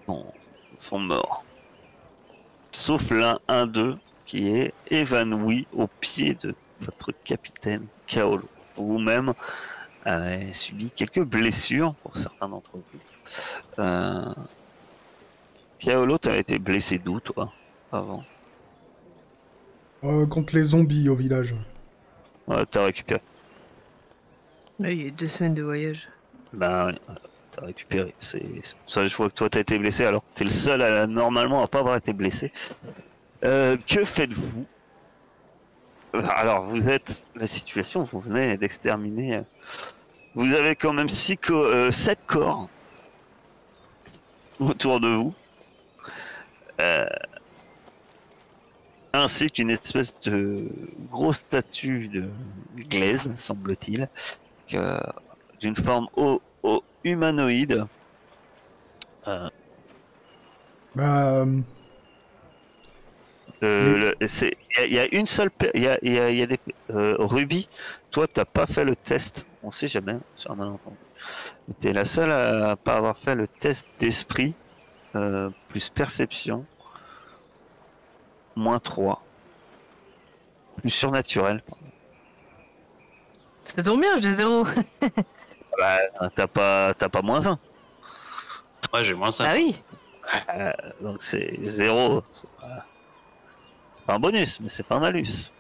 sont, sont morts. Sauf un d'eux qui est évanoui au pied de votre capitaine Kaolo. Vous-même avez subi quelques blessures pour certains d'entre vous. Euh, Kaolo, t'as été blessé d'où, toi, avant? Contre les zombies au village. Ouais, t'as récupéré. Là, il y a 2 semaines de voyage. Ben, ouais, t'as récupéré. C'est pour ça que je vois que toi, t'as été blessé, alors que t'es le seul à, normalement à pas avoir été blessé. Que faites-vous? Alors, vous êtes... La situation, vous venez d'exterminer... Vous avez quand même 7 corps autour de vous. Euh, ainsi qu'une espèce de grosse statue de glaise, semble-t-il, d'une forme humanoïde. Euh, Bah, les... il y a une seule, il y a des Ruby. Toi, t'as pas fait le test. On sait jamais sur un malentendu. T'es la seule à pas avoir fait le test d'esprit plus perception -3 plus surnaturel. Ça tombe bien, j'ai 0. Bah, t'as pas -1. Ouais, j'ai moins Ah 5. oui. Donc c'est 0. C'est pas un bonus, mais c'est pas un malus.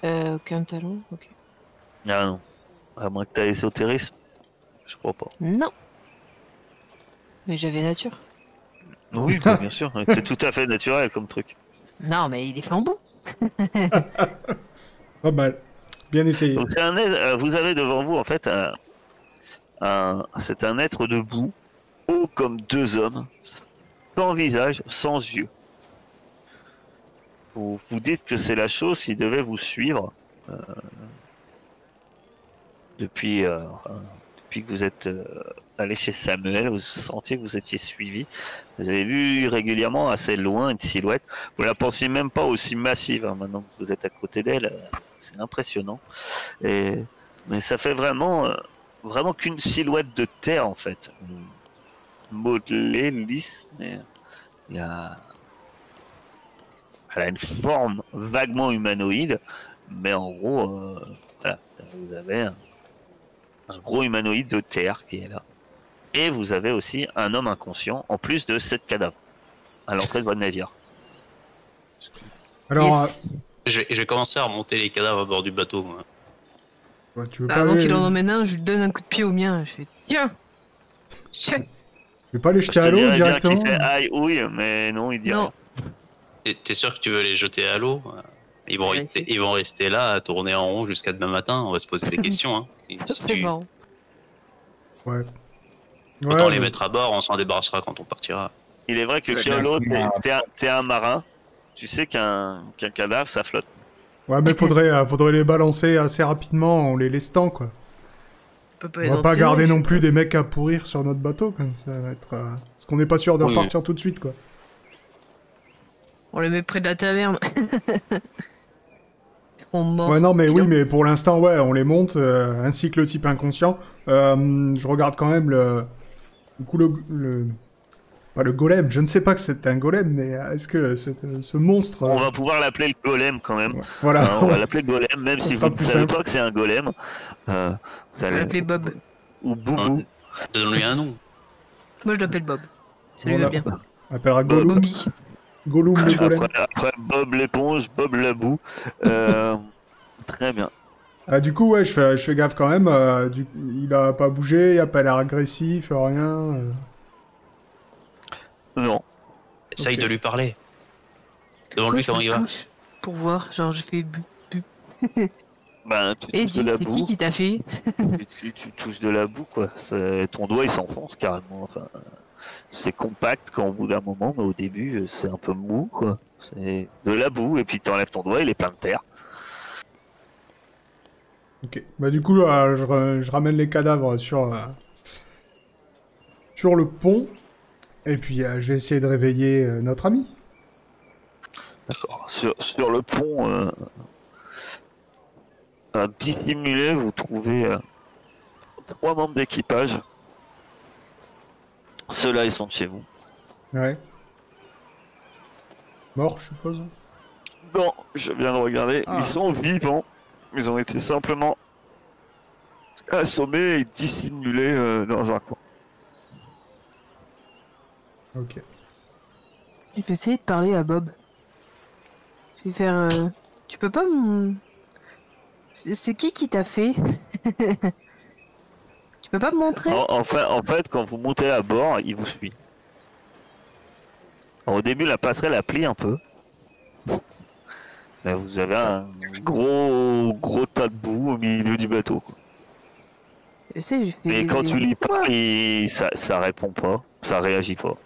Aucun talon, ok. Ah non. À moins que t'aies ésotérisme. Je crois pas. Non. Mais j'avais nature. Oui, bah, bien sûr. C'est tout à fait naturel comme truc. Non, mais il est fait en bout. Pas mal. Bien essayé. Donc vous avez devant vous en fait c'est un être debout, haut comme deux hommes, sans visage, sans yeux. Vous vous dites que c'est la chose qui devait vous suivre depuis, depuis que vous êtes allé chez Samuel, vous sentiez que vous étiez suivi. Vous avez vu régulièrement assez loin une silhouette. Vous la pensiez même pas aussi massive, hein. Maintenant que vous êtes à côté d'elle, c'est impressionnant. Mais ça fait vraiment qu'une silhouette de terre en fait. Modelée, lisse, mais il y a... elle a une forme vaguement humanoïde, mais en gros, voilà, vous avez un gros humanoïde de terre qui est là. Et vous avez aussi un homme inconscient, en plus de 7 cadavres, à l'entrée de votre navire. Alors, Yes. Je vais commencer à remonter les cadavres à bord du bateau. Moi. bah, tu veux Bah, pas avant qu'il en aller... emmène un, je lui donne un coup de pied au mien. Je fais tiens. Tiens. Tu veux pas les Je jeter te à l'eau dirais bien qu'il directement? fait aïe ouille, mais non, il dit Non. rien. T'es sûr que tu veux les jeter à l'eau? Ouais, Ils vont rester là à tourner en rond jusqu'à demain matin. On va se poser des questions. Hein. Et ça si c'est marrant. Ouais. Autant Ouais, les bah, mettre à bord, on s'en débarrassera quand on partira. Il est vrai que Kyolo, t'es un marin. Tu sais qu'un cadavre, ça flotte. ouais, mais faudrait les balancer assez rapidement en les lestant, quoi. On peut pas On les va pas enterrer, garder je non sais plus pas. des mecs à pourrir sur notre bateau, quoi. Ça va être... Parce qu'on n'est pas sûr de Oui, repartir tout de suite, quoi. On les met près de la taverne. Ils seront Ouais, morts. non, mais oui, Bien. mais pour l'instant, ouais, on les monte, ainsi que le type inconscient. Je regarde quand même le... Du coup, pas le golem, je ne sais pas que c'est un golem, mais est-ce que ce monstre... On va pouvoir l'appeler le golem quand même. ouais, voilà, On va l'appeler golem, même ça si sera vous ne plus savez simple. pas que c'est un golem. Euh, vous On va allez... l'appeler Bob. Ou Hein, Boubou. donne-lui un nom. Moi je l'appelle Bob. Ça lui On va bien. appellera Bob. Gollum, Bobby. Gollum le golem. Après Bob l'éponge, Bob la boue. Très bien. Ah, du coup, ouais, je fais gaffe quand même. Il a pas bougé, il a pas l'air agressif, rien. Non. Essaye Ok. de lui parler. Devant Moi lui, je comment le il va? touche pour voir. Genre je fais bu. Ben, tu Et touches de dis, la c'est boue. qui t'a fait? Tu touches de la boue, quoi. Ton doigt, il s'enfonce carrément. Enfin, c'est compact quand au bout d'un moment, mais au début, c'est un peu mou, quoi. C'est de la boue, et puis t'enlèves ton doigt, il est plein de terre. Ok. Bah, du coup, je ramène les cadavres sur le pont. Et puis, je vais essayer de réveiller notre ami. D'accord. Sur le pont, dissimulé, vous trouvez 3 membres d'équipage Ceux-là, ils sont de chez vous. Ouais. Mort, je suppose. Non, je viens de regarder. Ah. Ils sont vivants. Ils ont été simplement assommés et dissimulés dans un coin. Ok. Je vais essayer de parler à Bob. Je vais faire. Tu peux pas me. C'est qui t'a fait? Tu peux pas me montrer? En fait, quand vous montez à bord, il vous suit. Alors, au début, la passerelle a plie un peu. Là, vous avez un gros tas de boue au milieu du bateau, quoi. Je sais, j'ai fait. Et quand tu lui parles, ça répond pas, ça réagit pas.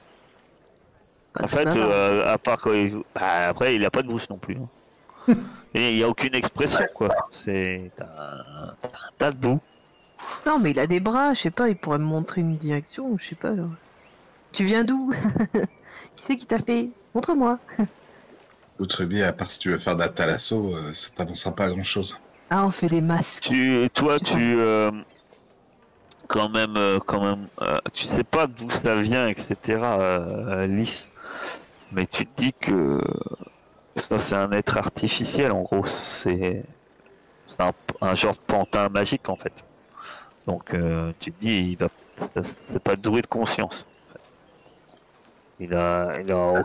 Bah, En c'est pas fait, grave. à part quand après, il a pas de bouche non plus, hein. Et il y a aucune expression, quoi. T'as un tas de boue. Non, mais il a des bras, je sais pas, il pourrait me montrer une direction, je sais pas. Là. Tu viens d'où? Qui c'est qui t'a fait? Montre-moi. L'autre billet, à part si tu veux faire de la thalasso, ça t'avancera pas à grand chose. Ah, on fait des masques. Toi, Je sais pas. quand même, tu sais pas d'où ça vient, etc. Lys. Mais tu te dis que ça, c'est un être artificiel, en gros. C'est un genre de pantin magique, en fait. Donc, tu te dis, c'est pas doué de conscience. Il aura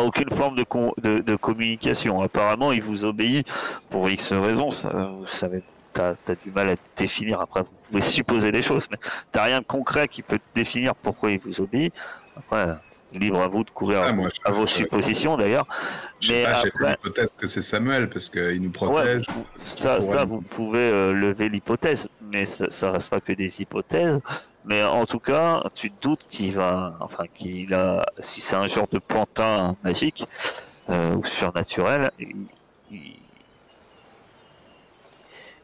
aucune forme de communication. Apparemment, il vous obéit pour X raisons. Vous savez, t'as du mal à définir. Après, vous pouvez supposer des choses, mais t'as rien de concret qui peut définir pourquoi il vous obéit. Après, libre à vous de courir à vos suppositions d'ailleurs. J'ai fait l'hypothèse que c'est Samuel parce qu'il nous protège. Ça, vous pouvez lever l'hypothèse, mais ça restera que des hypothèses. Mais en tout cas, tu te doutes qu'il a, si c'est un genre de pantin magique ou surnaturel,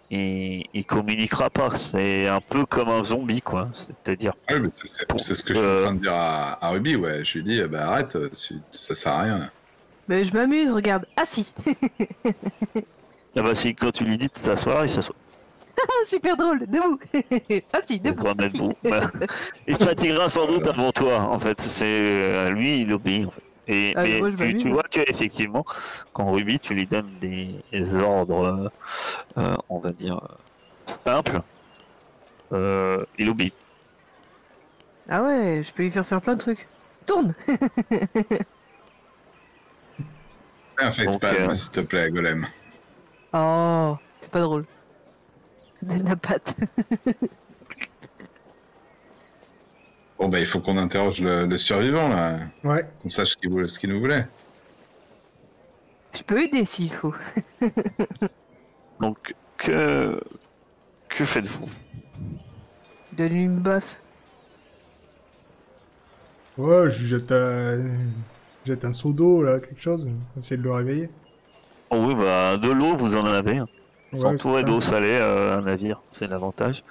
il communiquera pas. C'est un peu comme un zombie, quoi. C'est-à-dire. Oui, mais c'est ce que je suis en train de dire à Ruby, ouais. Je lui dis, bah arrête, ça sert à rien. Mais je m'amuse, regarde. Ah si. Ah bah si, quand tu lui dis de s'asseoir, il s'assoit. Ah, super drôle, debout. Ah si, debout. Ah, si. Voilà. Il se fatiguera sans doute avant toi, en fait. C'est lui, il obéit. En fait. Mais moi, tu vois que effectivement, quand Ruby, tu lui donnes des ordres, on va dire simples, il obéit. Ah ouais, je peux lui faire plein de trucs. Tourne. Fais un fait spasme, s'il te plaît, Golem. Oh, c'est pas drôle. De la patte. Bon, bah, il faut qu'on interroge le survivant, là. Ouais. Qu'on sache ce qu'il nous voulait. Je peux aider s'il faut. Donc, que faites-vous? Donne-lui une baffe. Ouais, je jette un seau d'eau, là, quelque chose. Essayer de le réveiller. Oh oui, bah, de l'eau, vous en avez. Ouais, Entouré d'eau salée, un navire, c'est l'avantage.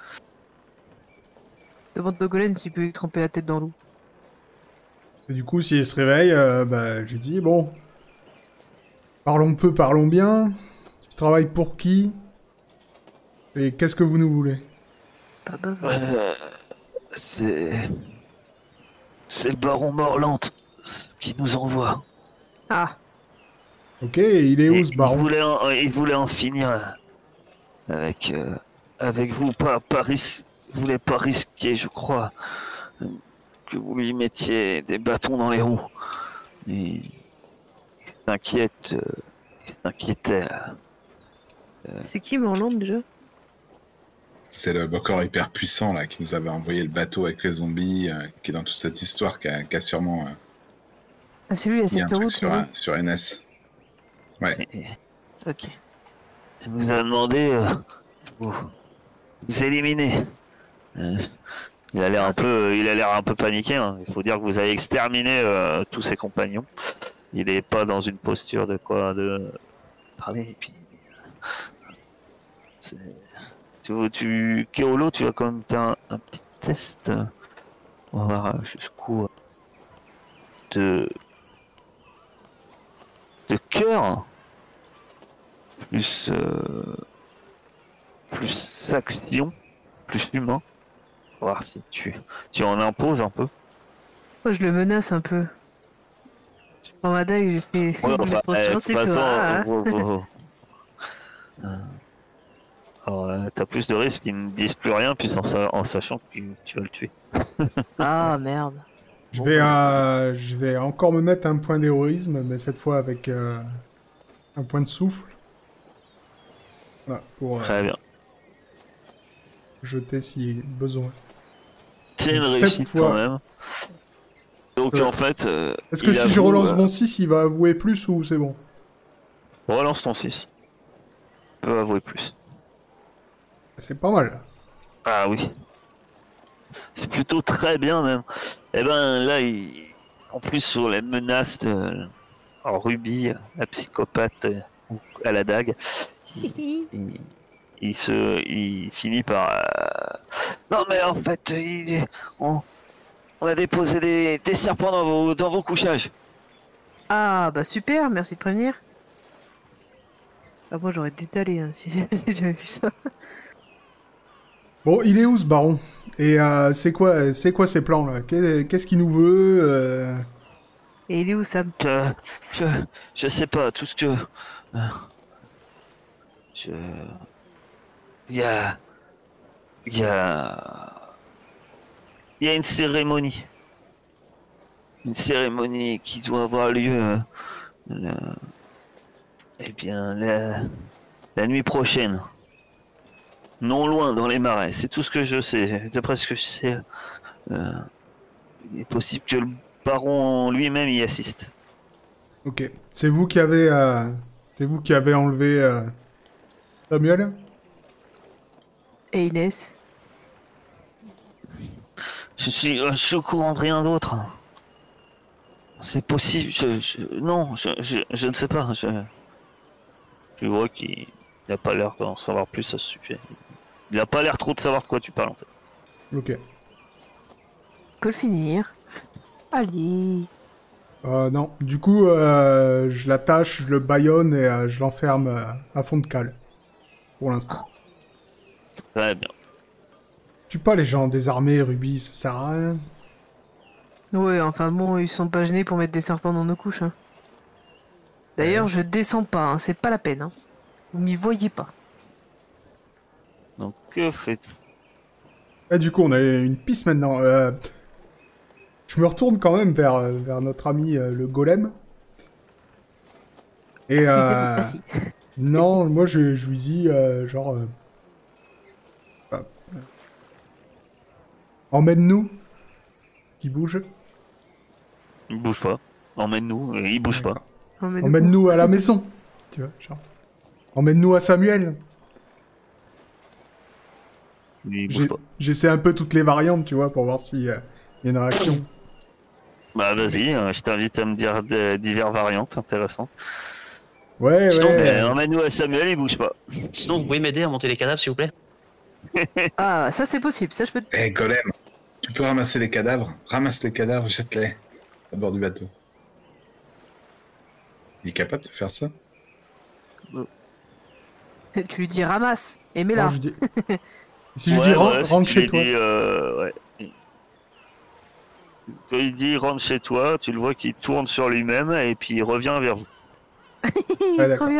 Demande de Golem s'il peut lui tremper la tête dans l'eau. Et du coup, s'il se réveille, bah, je dis, bon, parlons peu, parlons bien. Tu travailles pour qui? Et qu'est-ce que vous nous voulez? Pas bave. C'est le baron Morlante qui nous envoie. Ah, Ok, il est où, ce baron? Il voulait en finir avec vous. Il voulait pas risquer, je crois, que vous lui mettiez des bâtons dans les roues. Il s'inquiétait. c'est qui Morland déjà? C'est le bocor hyper puissant, là, qui nous avait envoyé le bateau avec les zombies, qui est dans toute cette histoire, qui a sûrement Ah, c'est lui, la mis un secte truc route, sur NS. Ouais. Ok. Il vous a demandé vous éliminer. Il a l'air un peu paniqué. Hein. Il faut dire que vous avez exterminé tous ses compagnons. Il n'est pas dans une posture de parler. Et puis, Keolo, tu vas quand même faire un petit test. On va voir jusqu'où de cœur plus action, plus humain. voir si tu en imposes un peu. Moi, je le menace un peu. Je prends ma dague et je fais. Ouais, Le enfin, prochain, de toute c'est façon, toi. alors, t'as plus de risques qu'ils ne disent plus rien, puis en sachant que tu vas le tuer. Ah, merde. Je vais encore me mettre un point d'héroïsme, mais cette fois avec un point de souffle. Voilà, pour Très bien. jeter si besoin. C'est une Donc, cette réussite quand fois- même. Donc Ouais. en fait, Est-ce que il si je avoue, relance mon 6, il va avouer plus ou c'est bon? relance ton 6. Tu peux avouer plus. C'est pas mal. Ah oui. C'est plutôt très bien même. Et ben là, en plus sur les menaces de Ruby, la psychopathe à la dague, il finit par. Non mais en fait, on a déposé des serpents dans vos couchages. Ah, bah super, merci de prévenir. Ah, moi, j'aurais détalé hein, si j'avais vu ça. Bon, il est où ce baron? Et c'est quoi ses plans là? Qu'est-ce qu'il nous veut? Et il est où, Sam? Euh, je, je sais pas, tout ce que. Je. Il y a. Il y a. Il y a une cérémonie. Une cérémonie qui doit avoir lieu. Eh bien, la nuit prochaine. Non loin dans les marais. C'est tout ce que je sais. D'après ce que je sais, il est possible que le baron lui-même y assiste. Ok. C'est vous qui avez enlevé Samuel? Et Inès? Je suis au courant de rien d'autre. C'est possible. Non, je ne sais pas. Je vois qu'il n'a pas l'air d'en savoir plus à ce sujet. Il n'a pas l'air trop de savoir de quoi tu parles en fait. Ok. Que le finir. Allez. Non. Du coup, je l'attache, je le bâillonne et je l'enferme à fond de cale. Pour l'instant. Très bien. Tue pas les gens désarmés, Ruby, ça sert à rien. Ouais, enfin bon, ils sont pas gênés pour mettre des serpents dans nos couches. Hein. D'ailleurs, je descends pas, hein, c'est pas la peine. Hein. Vous m'y voyez pas. Donc que faites-vous? Et du coup, on a une piste maintenant. Je me retourne quand même vers notre ami le golem. Et Assis. non, moi je lui dis genre euh, emmène-nous, qui bouge. Il bouge pas. Emmène-nous. Il bouge pas. D'accord. Emmène-nous. Emmène-nous à la maison, tu vois, genre. Emmène-nous à Samuel. Il bouge pas. J'essaie un peu toutes les variantes, tu vois, pour voir s'il y a une réaction. Bah vas-y, je t'invite à me dire diverses variantes intéressantes. Ouais, Sinon, ouais. Emmène-nous à Samuel, il bouge pas. Sinon, vous pouvez m'aider à monter les cadavres, s'il vous plaît? Ah, ça c'est possible, ça je peux... Eh, Golem, tu peux ramasser les cadavres? Ramasse les cadavres, jette-les à bord du bateau. Il est capable de faire ça? Tu lui dis ramasse, et Non, mets-la. je dis... Si je dis si rentre tu chez lui toi. dis, ouais. Quand il dit rentre chez toi, tu le vois qu'il tourne sur lui-même et puis il revient vers vous. Il Ouais, se d'accord. revient.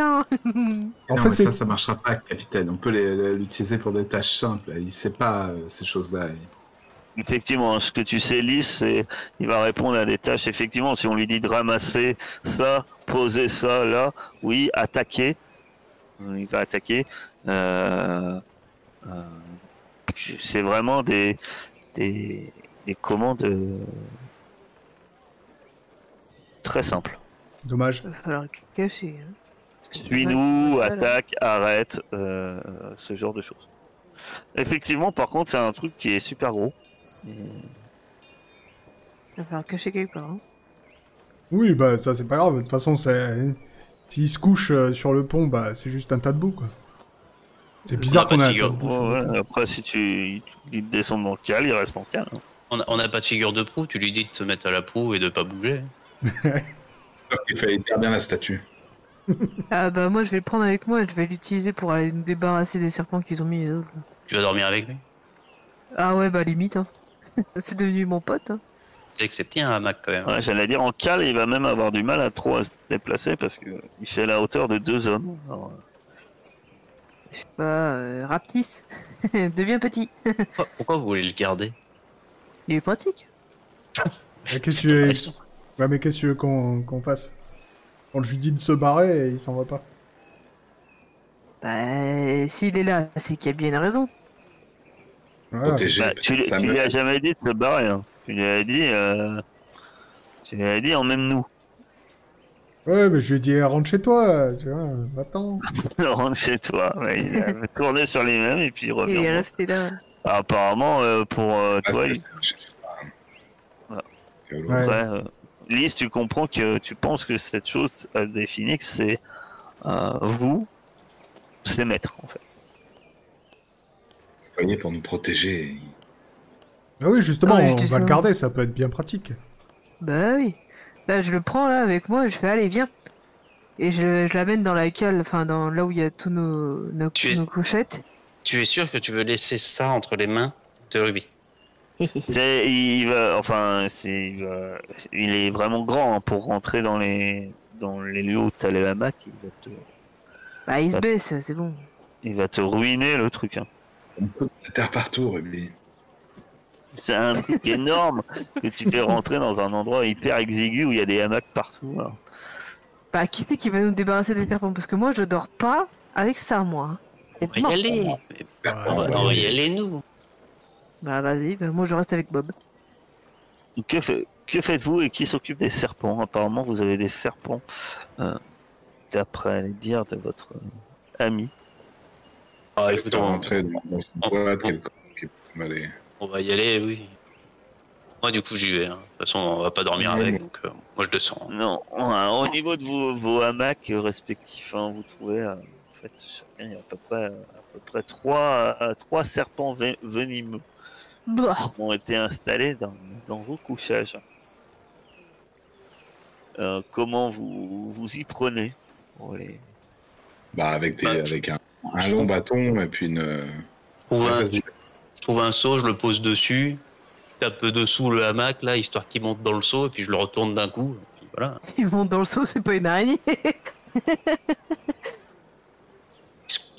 En Non, fait, mais c'est... ça marchera pas, capitaine. On peut l'utiliser pour des tâches simples. Il sait pas ces choses-là. Effectivement, ce que tu sais, Lys, c'est il va répondre à des tâches. Effectivement, si on lui dit de ramasser ça, poser ça là, oui, attaquer, il va attaquer. C'est vraiment des commandes très simples. Dommage. Il va falloir cacher. Hein. Suis-nous, Voilà. attaque, arrête, ce genre de choses. Effectivement, par contre, c'est un truc qui est super gros. Il va falloir cacher quelque part. Hein. Oui, bah ça c'est pas grave. De toute façon, s'il se couche sur le pont, bah c'est juste un tas de boue, quoi. C'est bizarre qu'on ait un tas de boue sur le pont. Ouais, après, si il descend dans le cal, il reste en cal. Hein. On n'a pas de figure de proue, tu lui dis de se mettre à la proue et de pas bouger. Il fallait faire bien la statue. Ah bah moi je vais le prendre avec moi et je vais l'utiliser pour aller nous débarrasser des serpents qu'ils ont mis les autres. Tu vas dormir avec lui? Ah ouais, bah limite, hein. C'est devenu mon pote, hein. J'ai accepté un hamac quand même. Ouais, j'allais dire en cale, il va même avoir du mal à trop se déplacer parce que il fait la hauteur de 2 hommes. Alors, Je sais pas, Raptis, deviens petit. Pourquoi vous voulez le garder? Il est pratique. Mais qu'est-ce C'est que tu pas veux... raison. Ouais, mais qu'est-ce que tu veux qu'on fasse? On lui dit de se barrer et il s'en va pas. Bah, s'il est là, c'est qu'il y a bien une raison. Voilà. Protéger bah, tu peut-être lui as Samuel. jamais dit de se barrer. Hein. Tu lui as dit emmène-nous. Ouais, mais je lui ai dit, rentre chez toi, tu vois, va-t'en. Rentre chez toi. Ouais, il a tourné sur les mêmes et puis il Il revient. est Bon. resté là. Apparemment, pour Ah, toi, je sais pas. Voilà. Quel Ouais. après, Lise, tu comprends que tu penses que cette chose des Phoenix, c'est vous, c'est maître en fait. voyez, pour nous protéger. Ah oui, justement, Ah ouais, je on dis va le ça. garder, ça peut être bien pratique. Bah oui. Là, je le prends là avec moi et je fais allez, viens. Et je l'amène dans la cale, enfin dans là où il y a tous Tu es- nos couchettes. Tu es sûr que tu veux laisser ça entre les mains de Ruby? Il va, enfin, il est vraiment grand hein, pour rentrer dans les lieux où t'as les hamacs. Bah il se baisse, c'est bon. Il va te ruiner le truc. Hein. On peut la terre partout, Ruby. C'est un truc énorme que tu fais rentrer dans un endroit hyper exigu où il y a des hamacs partout. Hein. Bah qui c'est qui va nous débarrasser des serpents? Parce que moi je dors pas avec ça moi. On va y aller. Ah, On ça va On va y y aller. aller, nous. Bah vas-y, bah, moi je reste avec Bob. Que faites-vous et qui s'occupe des serpents? Apparemment, vous avez des serpents, d'après les dires de votre ami. Ah, Il écoute, faut rentrer dans une boîte, quelque chose. Allez. on va y aller, oui. Moi, du coup, j'y vais. Hein. De toute façon, on va pas dormir Ouais, avec, mais- donc moi, je descends. Non, au niveau de vos hamacs respectifs, hein, vous trouvez, en fait, chacun, il y a à peu près trois serpents venimeux Bah. qui ont été installés dans vos couchages. Comment vous y prenez pour les... Bah, avec Bah, un long bâton et puis une. Je trouve un seau, je le pose dessus, je tape dessous le hamac, là, histoire qu'il monte dans le seau, et puis je le retourne d'un coup, et puis voilà. Ils montent dans le seau, c'est pas une araignée.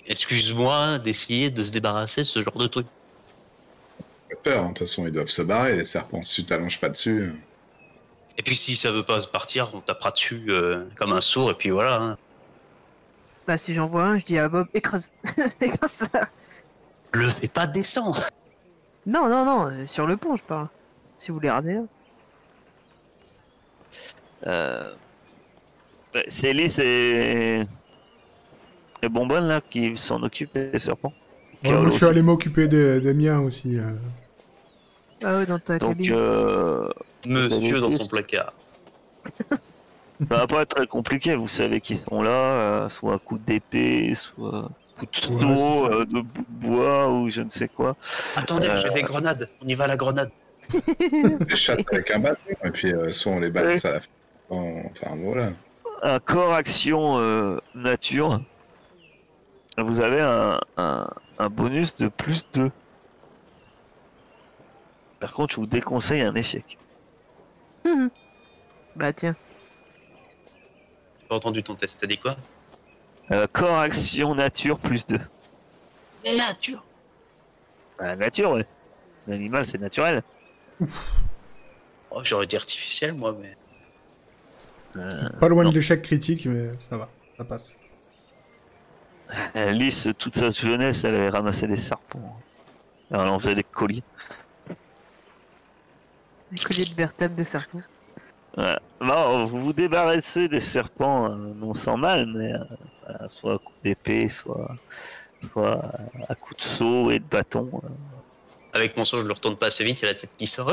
Excuse-moi d'essayer de se débarrasser de ce genre de truc. Pas peur, hein. De toute façon, ils doivent se barrer, les serpents. Si tu t'allonges pas dessus. Et puis si ça veut pas se partir, on tapera dessus comme un sourd, et puis voilà. Hein. Bah si j'en vois un, je dis à Bob, écrase. Écrase ça. Le fais pas descendre. Non, non, non, sur le pont je parle. Si vous voulez ramener là. C'est Elise et Bonbonne là qui s'en occupent des serpents. Ouais, Carole moi, je suis aussi. allé m'occuper des miens aussi. Ah ouais, dans ta Donc, cabine. Monsieur dans avez- son placard. ça va pas être très compliqué. Vous savez qu'ils sont là, soit à coup d'épée, soit à coup de seau, Ouais, c'est ça. de bout de bois ou je ne sais quoi. Attendez, j'ai des grenades. On y va à la grenade. Les chattes avec un bâton, et puis soit on les balance à la fin. Enfin, voilà. Un corps action nature. Vous avez un bonus de plus 2. Par contre, je vous déconseille un échec. Bah tiens. J'ai pas entendu ton test, t'as dit quoi? Corps action nature plus 2. Nature. Nature, ouais. L'animal, c'est naturel. Oh, j'aurais dit artificiel, moi, mais... Pas loin non. de l'échec critique, mais ça va, ça passe. Lys, toute sa jeunesse, elle avait ramassé des serpents. Alors, elle en faisait des colliers. Des colliers de vertèbres de serpent. Ouais. Bon, vous vous débarrassez des serpents, non sans mal, mais voilà, soit à coup d'épée, soit à coup de seau et de bâton. Avec mon saut, je le retourne pas assez vite, il y a la tête qui sort.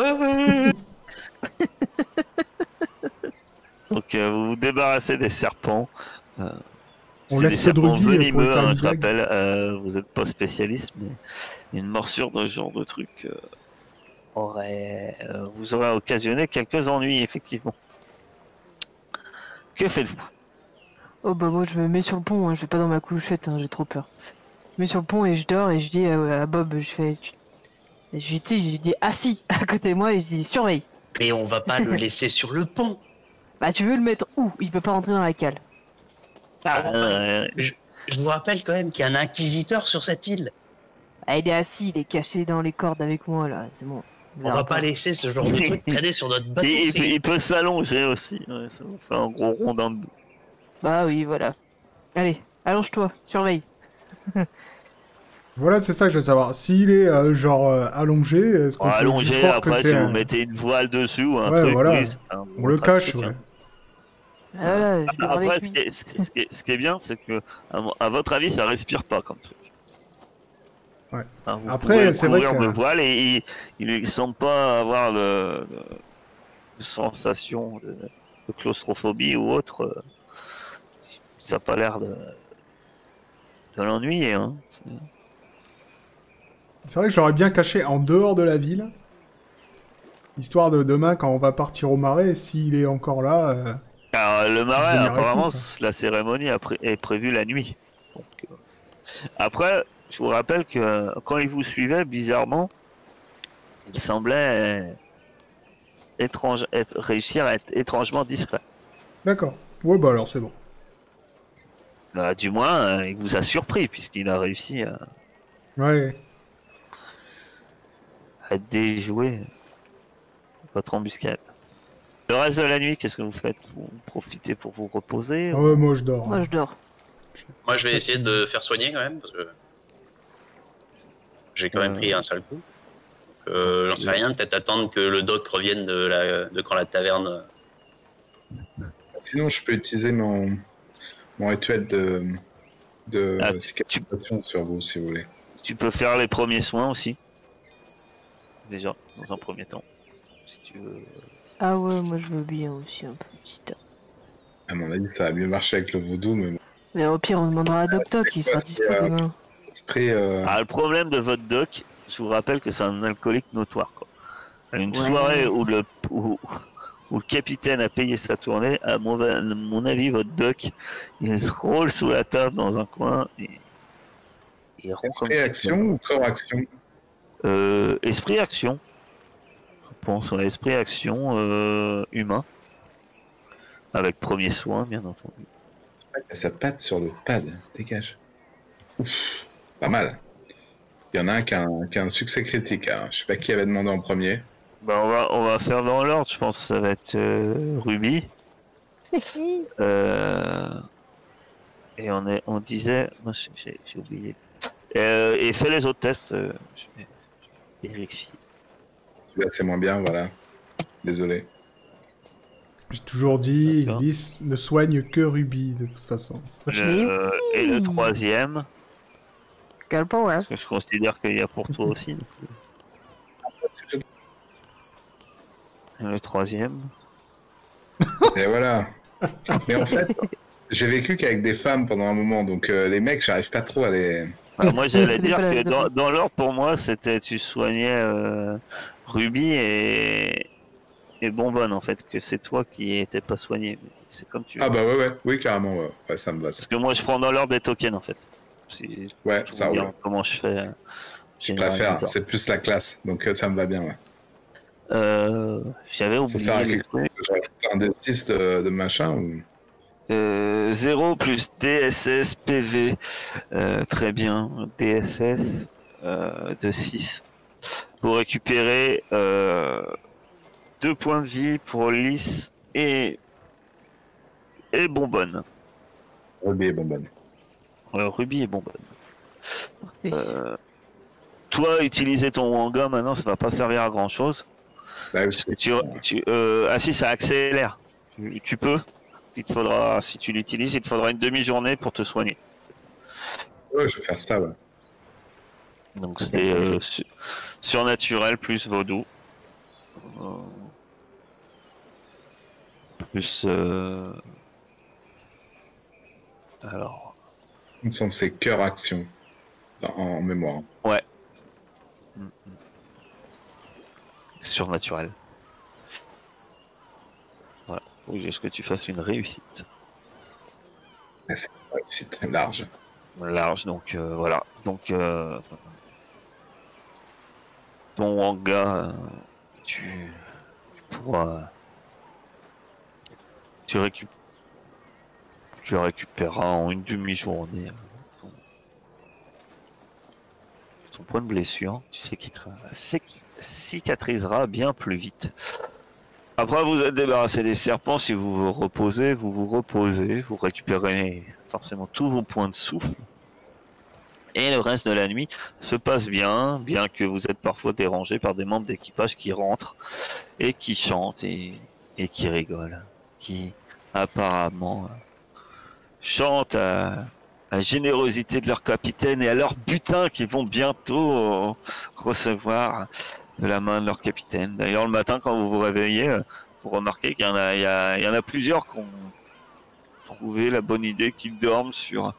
Donc, vous vous débarrassez des serpents. On C'est laisse des cette serpents rugby pour venimeux, lui faire hein, une je blague. rappelle. Vous n'êtes pas spécialiste, mais une morsure de ce genre de truc vous aurait occasionné quelques ennuis, effectivement. Que faites-vous? Oh bah moi je me mets sur le pont, hein, je vais pas dans ma couchette, hein, j'ai trop peur. Je me mets sur le pont et je dors et je dis à Bob, je fais... Et je lui tu sais, je lui dis assis à côté de moi et je dis surveille. Mais on va pas le laisser sur le pont. Bah tu veux le mettre où? Il peut pas rentrer dans la cale. Je vous rappelle quand même qu'il y a un inquisiteur sur cette île. Ah, il est assis, il est caché dans les cordes avec moi là, c'est bon. On va pas laisser ce genre de truc traîner sur notre bateau. Il peut s'allonger aussi. Ouais, ça vous fait un gros rondin de boue. Bah oui, voilà. Allez, allonge-toi, surveille. Voilà, c'est ça que je veux savoir. S'il est allongé, est-ce qu'on peut juste Allongé, croire que après, c'est si vous un... mettez une voile dessus ou un Ouais, truc, voilà. oui, c'est un On bon le cache, truc, ouais. hein. Voilà, je dors Après, avec lui. ce qui est bien, c'est que, à votre avis, ça respire pas comme truc. Ouais. Hein, vous Après, pouvez c'est vrai couvrir que- de voile et il ne semble pas avoir de sensation de claustrophobie ou autre. Ça n'a pas l'air de l'ennuyer. Hein. C'est vrai que je l'aurais bien caché en dehors de la ville. Histoire de demain, quand on va partir au marais, s'il est encore là... Alors, le marais, venir avec apparemment, nous, quoi. la cérémonie est prévue la nuit. Donc, après, je vous rappelle que quand il vous suivait, bizarrement, il semblait réussir à être étrangement discret. D'accord. Ouais, bah alors c'est bon. Bah, du moins, il vous a surpris, puisqu'il a réussi Ouais. à déjouer votre embuscade. Le reste de la nuit, qu'est-ce que vous faites? Vous profitez pour vous reposer Ah ouais, moi je dors. Moi je dors. Moi, je vais essayer de faire soigner quand même, parce que j'ai quand même pris un sale coup. J'en sais rien, peut-être attendre que le doc revienne de quand la taverne. Sinon, je peux utiliser mon rituel de Ah, cicatrisation sur vous, si vous voulez. Tu peux faire les premiers soins aussi. Déjà, dans un premier temps. Si tu veux. Ah ouais, moi je veux bien aussi un petit temps. À mon avis, ça va mieux marcher avec le vaudou, mais bon. Mais au pire, on demandera à Doc Doc, il sera c'est, dispo demain. Esprit, Ah, le problème de votre doc, je vous rappelle que c'est un alcoolique notoire. Quoi. Une Ouais. soirée où le capitaine a payé sa tournée, à mon avis, votre doc, il se roule sous la table dans un coin et il rompt comme esprit action ou corps action? esprit action. Je pense à esprit action humain. Avec premier soin, bien entendu. Il a sa patte sur le pad, dégage. Ouf, pas mal. Il y en a un qui a un succès critique. Hein. Je sais pas qui avait demandé en premier. Bah, on va faire dans l'ordre, je pense que ça va être Ruby. Et on disait. Moi, j'ai oublié. Et fais les autres tests. Je vais vérifier. Celui-là, c'est moins bien, voilà. Désolé. J'ai toujours dit, D'accord. Lys ne soigne que Ruby, de toute façon. Et le troisième, Quel power. parce que je considère qu'il y a pour toi aussi. Et le troisième. Et voilà. Mais en fait, j'ai vécu qu'avec des femmes pendant un moment, donc les mecs, j'arrive pas trop à les... Alors moi j'allais N'est dire pas la que demande. dans l'ordre pour moi c'était tu soignais Ruby et Bonbonne en fait, que c'est toi qui étais pas soigné. C'est comme tu veux. Ah bah ouais, oui, carrément, ouais. Ouais, ça me va, ça. Parce que moi je prends dans l'ordre des tokens en fait. Si Ouais, je ça vous roule. dire comment je fais. Je préfère, c'est plus la classe, donc ça me va bien, ouais. J'avais Ça sert à oublié le quelque chose truc. que je rajoute un D6 de machin ou... 0 plus DSS PV. Très bien. DSS de 6. Vous récupérez 2 points de vie pour Lys et Bonbonne. Ruby et bonbonne. Ruby et Bonbonne. Toi, utiliser ton Wanga maintenant, ça va pas servir à grand chose. Bah oui, Ah si, ça accélère. Tu peux. Il te faudra, si tu l'utilises, il te faudra une demi-journée pour te soigner. ouais, je vais faire ça, ouais. Donc C'est c'est bon. surnaturel plus vaudou. Plus... Alors... Il me semble que c'est cœur action en mémoire. Ouais. Surnaturel. Voilà. Faut juste que tu fasses une réussite. Ah, c'est une réussite large. Large, donc voilà. Donc ton Wanga, tu pourras... Tu récupéreras en une demi-journée ton point de blessure. Tu sais qu'il cicatrisera bien plus vite. Après, vous êtes débarrassé des serpents. Si vous vous reposez, vous récupérez forcément tous vos points de souffle. Et le reste de la nuit se passe bien, bien que vous êtes parfois dérangé par des membres d'équipage qui rentrent et qui chantent et qui rigolent, qui apparemment chantent à la générosité de leur capitaine et à leur butin qu'ils vont bientôt recevoir de la main de leur capitaine. D'ailleurs, le matin, quand vous vous réveillez, vous remarquez qu'il y en a plusieurs qui ont trouvé la bonne idée, qu'ils dorment sur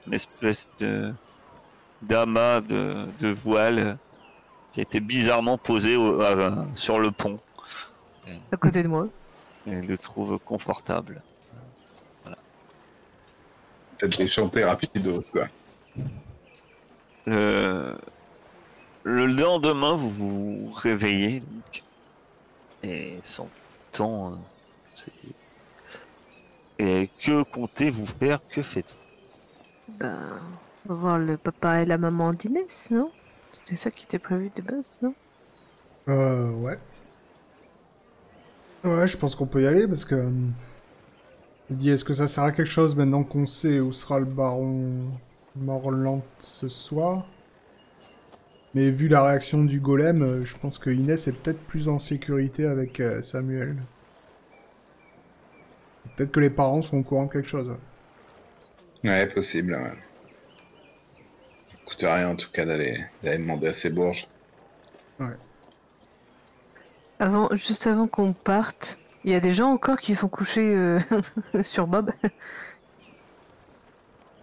une espèce d'amas de voile qui a été bizarrement posé sur le pont. À côté de moi. Et ils le trouvent confortable. Peut-être les chanter rapidos, quoi. Le lendemain, vous vous réveillez donc, et sans temps. Et que comptez-vous faire? Que faites-vous? Ben, on va voir le papa et la maman d'Inès, non? C'est ça qui était prévu de base, non? Ouais. Ouais, je pense qu'on peut y aller parce que... il dit, est-ce que ça sert à quelque chose maintenant qu'on sait où sera le baron Morland ce soir? Mais vu la réaction du golem, je pense que Inès est peut-être plus en sécurité avec Samuel. Peut-être que les parents sont au courant de quelque chose. Ouais, possible. Ouais. Ça coûte rien en tout cas d'aller demander à ces bourges. Ouais. Juste avant qu'on parte, il y a des gens encore qui sont couchés sur Bob.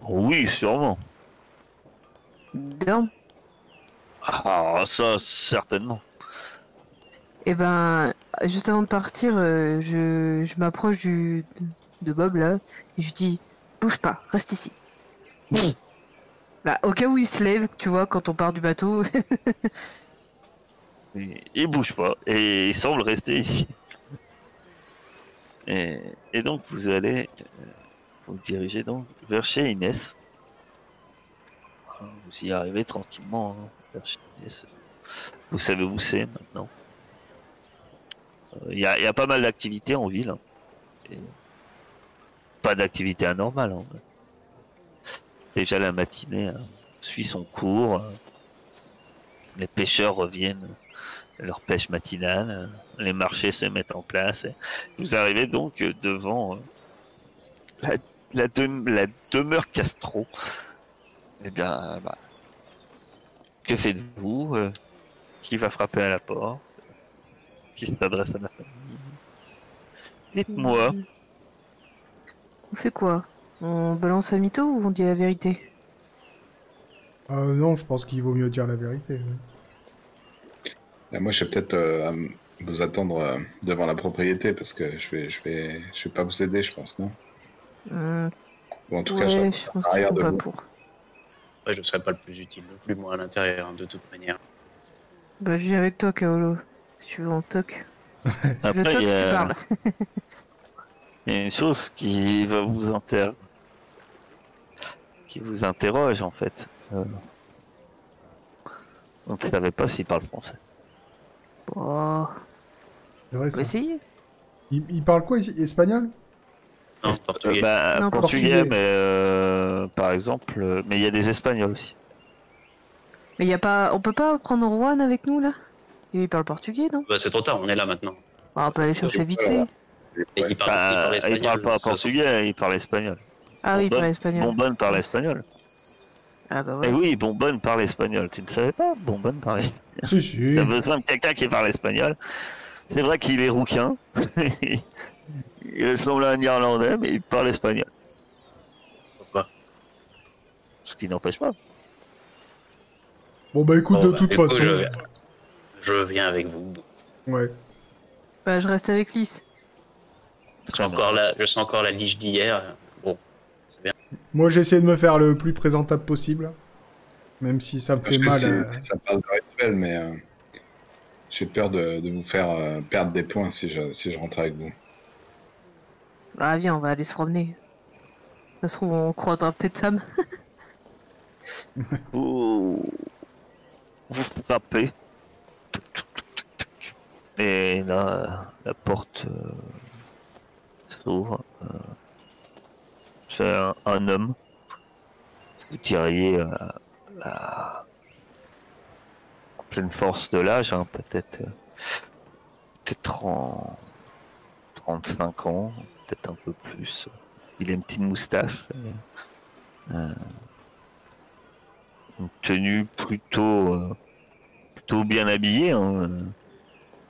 Oui, sûrement. Dorment. Ah, ça, certainement. Et ben, juste avant de partir, je m'approche de Bob là, et je dis, bouge pas, reste ici. Bah, au cas où il se lève, tu vois, quand on part du bateau. Il bouge pas et il semble rester ici. Et donc vous allez vous diriger donc vers chez Inès. Vous y arrivez tranquillement vers chez Inès. Vous savez où c'est maintenant. Il y a pas mal d'activités en ville. Et pas d'activité anormale. Déjà la matinée suit son cours. Les pêcheurs reviennent de leur pêche matinale. Les marchés se mettent en place. Et vous arrivez donc devant la demeure Castro. Eh bien, que faites-vous? Qui va frapper à la porte? Qui s'adresse à la famille? Dites-moi. On fait quoi? On balance un mytho ou on dit la vérité? Non, je pense qu'il vaut mieux dire la vérité. Moi, je vais peut-être vous attendre devant la propriété parce que je vais pas vous aider, je pense, non? Ou en tout cas, Ouais, je pense qu'ils arrière sont de pas vous. pour. Ouais, je serais pas le plus utile non plus, moi, à l'intérieur, hein, de toute manière. Bah, je viens avec toi, Kaolo. Si tu veux, on toque. Je Après, toque, il y tu parles. a une chose qui va qui vous interroge en fait. Donc, vous ne savez pas s'il parle français. Oh, C'est vrai, on ça. va essayer. Il parle quoi ici? Espagnol? Non, c'est portugais. Non, Portugais, portugais. mais par exemple, mais il y a des Espagnols aussi. Mais y a pas... on peut pas prendre Juan avec nous, là? Il parle portugais, non? Bah, c'est trop tard, on est là maintenant. Ah, on peut aller chercher vite fait. Et il parle Il espagnol. parle pas de toute façon. portugais, il parle espagnol. Ah oui, il parle espagnol. Bonbonne parle Ouais. espagnol. Ah bah Eh ouais. oui, Bonbonne parle espagnol. Tu ne savais pas? Bonbonne parle espagnol. Si, si. T'as besoin de quelqu'un qui parle espagnol. C'est vrai qu'il est rouquin. Il ressemble à un Irlandais, mais il parle espagnol. Pourquoi? Ce qui n'empêche pas. Bon, bah écoute, Bon, de bah, toute du coup, façon... je viens avec vous. Ouais. Bah, je reste avec Lys. Je sens encore la liche d'hier. Bon, c'est bien. Moi, j'ai essayé de me faire le plus présentable possible. Même si ça me fait Parce que mal. si ça parle de rituel, mais J'ai peur de vous faire perdre des points si je rentre avec vous. Ah, viens, on va aller se promener. Ça se trouve, on croisera peut-être Sam. Vous, vous frappez. Et là, la porte s'ouvre. C'est un homme. Vous diriez en pleine force de l'âge, hein, peut-être 35 ans, peut-être un peu plus. Il a une petite moustache. Une tenue plutôt bien habillée. Hein.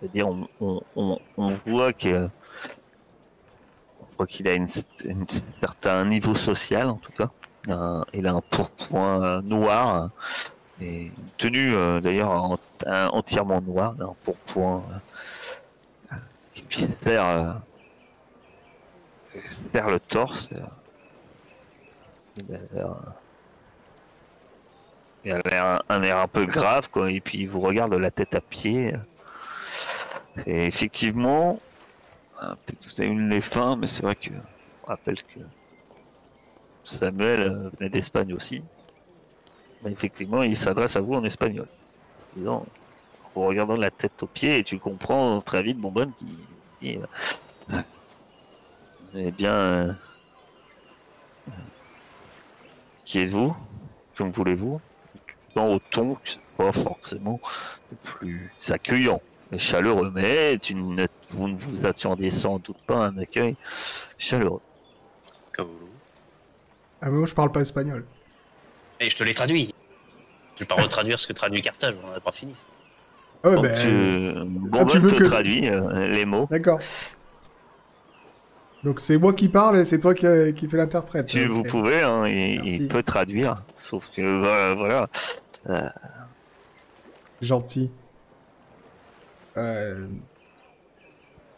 C'est-à-dire, on voit qu'il a un certain niveau social, en tout cas. Il a un pourpoint noir et une tenue d'ailleurs entièrement noire, un pourpoint qui lui serre le torse. Il a un air un peu grave, quoi, et puis il vous regarde de la tête à pied. Et effectivement, peut-être que vous avez une les fins, mais c'est vrai que on rappelle que Samuel venait d'Espagne aussi. Mais effectivement, il s'adresse à vous en espagnol. En vous regardant de la tête aux pieds, et tu comprends très vite Bonbonne qui dit eh bien, qui êtes-vous? Que me voulez-vous? Dans au ton, que c'est pas forcément le plus accueillant, mais chaleureux. Mais vous ne vous attendiez sans doute pas à un accueil chaleureux. Ah, mais moi, je parle pas espagnol. Et je te l'ai traduit. Je vais pas retraduire ce que traduit Carthage, on n'a pas fini. Ah ouais, Donc, ben... Bonbonne tu veux te que- traduit les mots. D'accord. Donc c'est moi qui parle et c'est toi qui fais l'interprète. Ok. Vous pouvez, hein, Merci. il peut traduire, sauf que voilà. Gentil. Il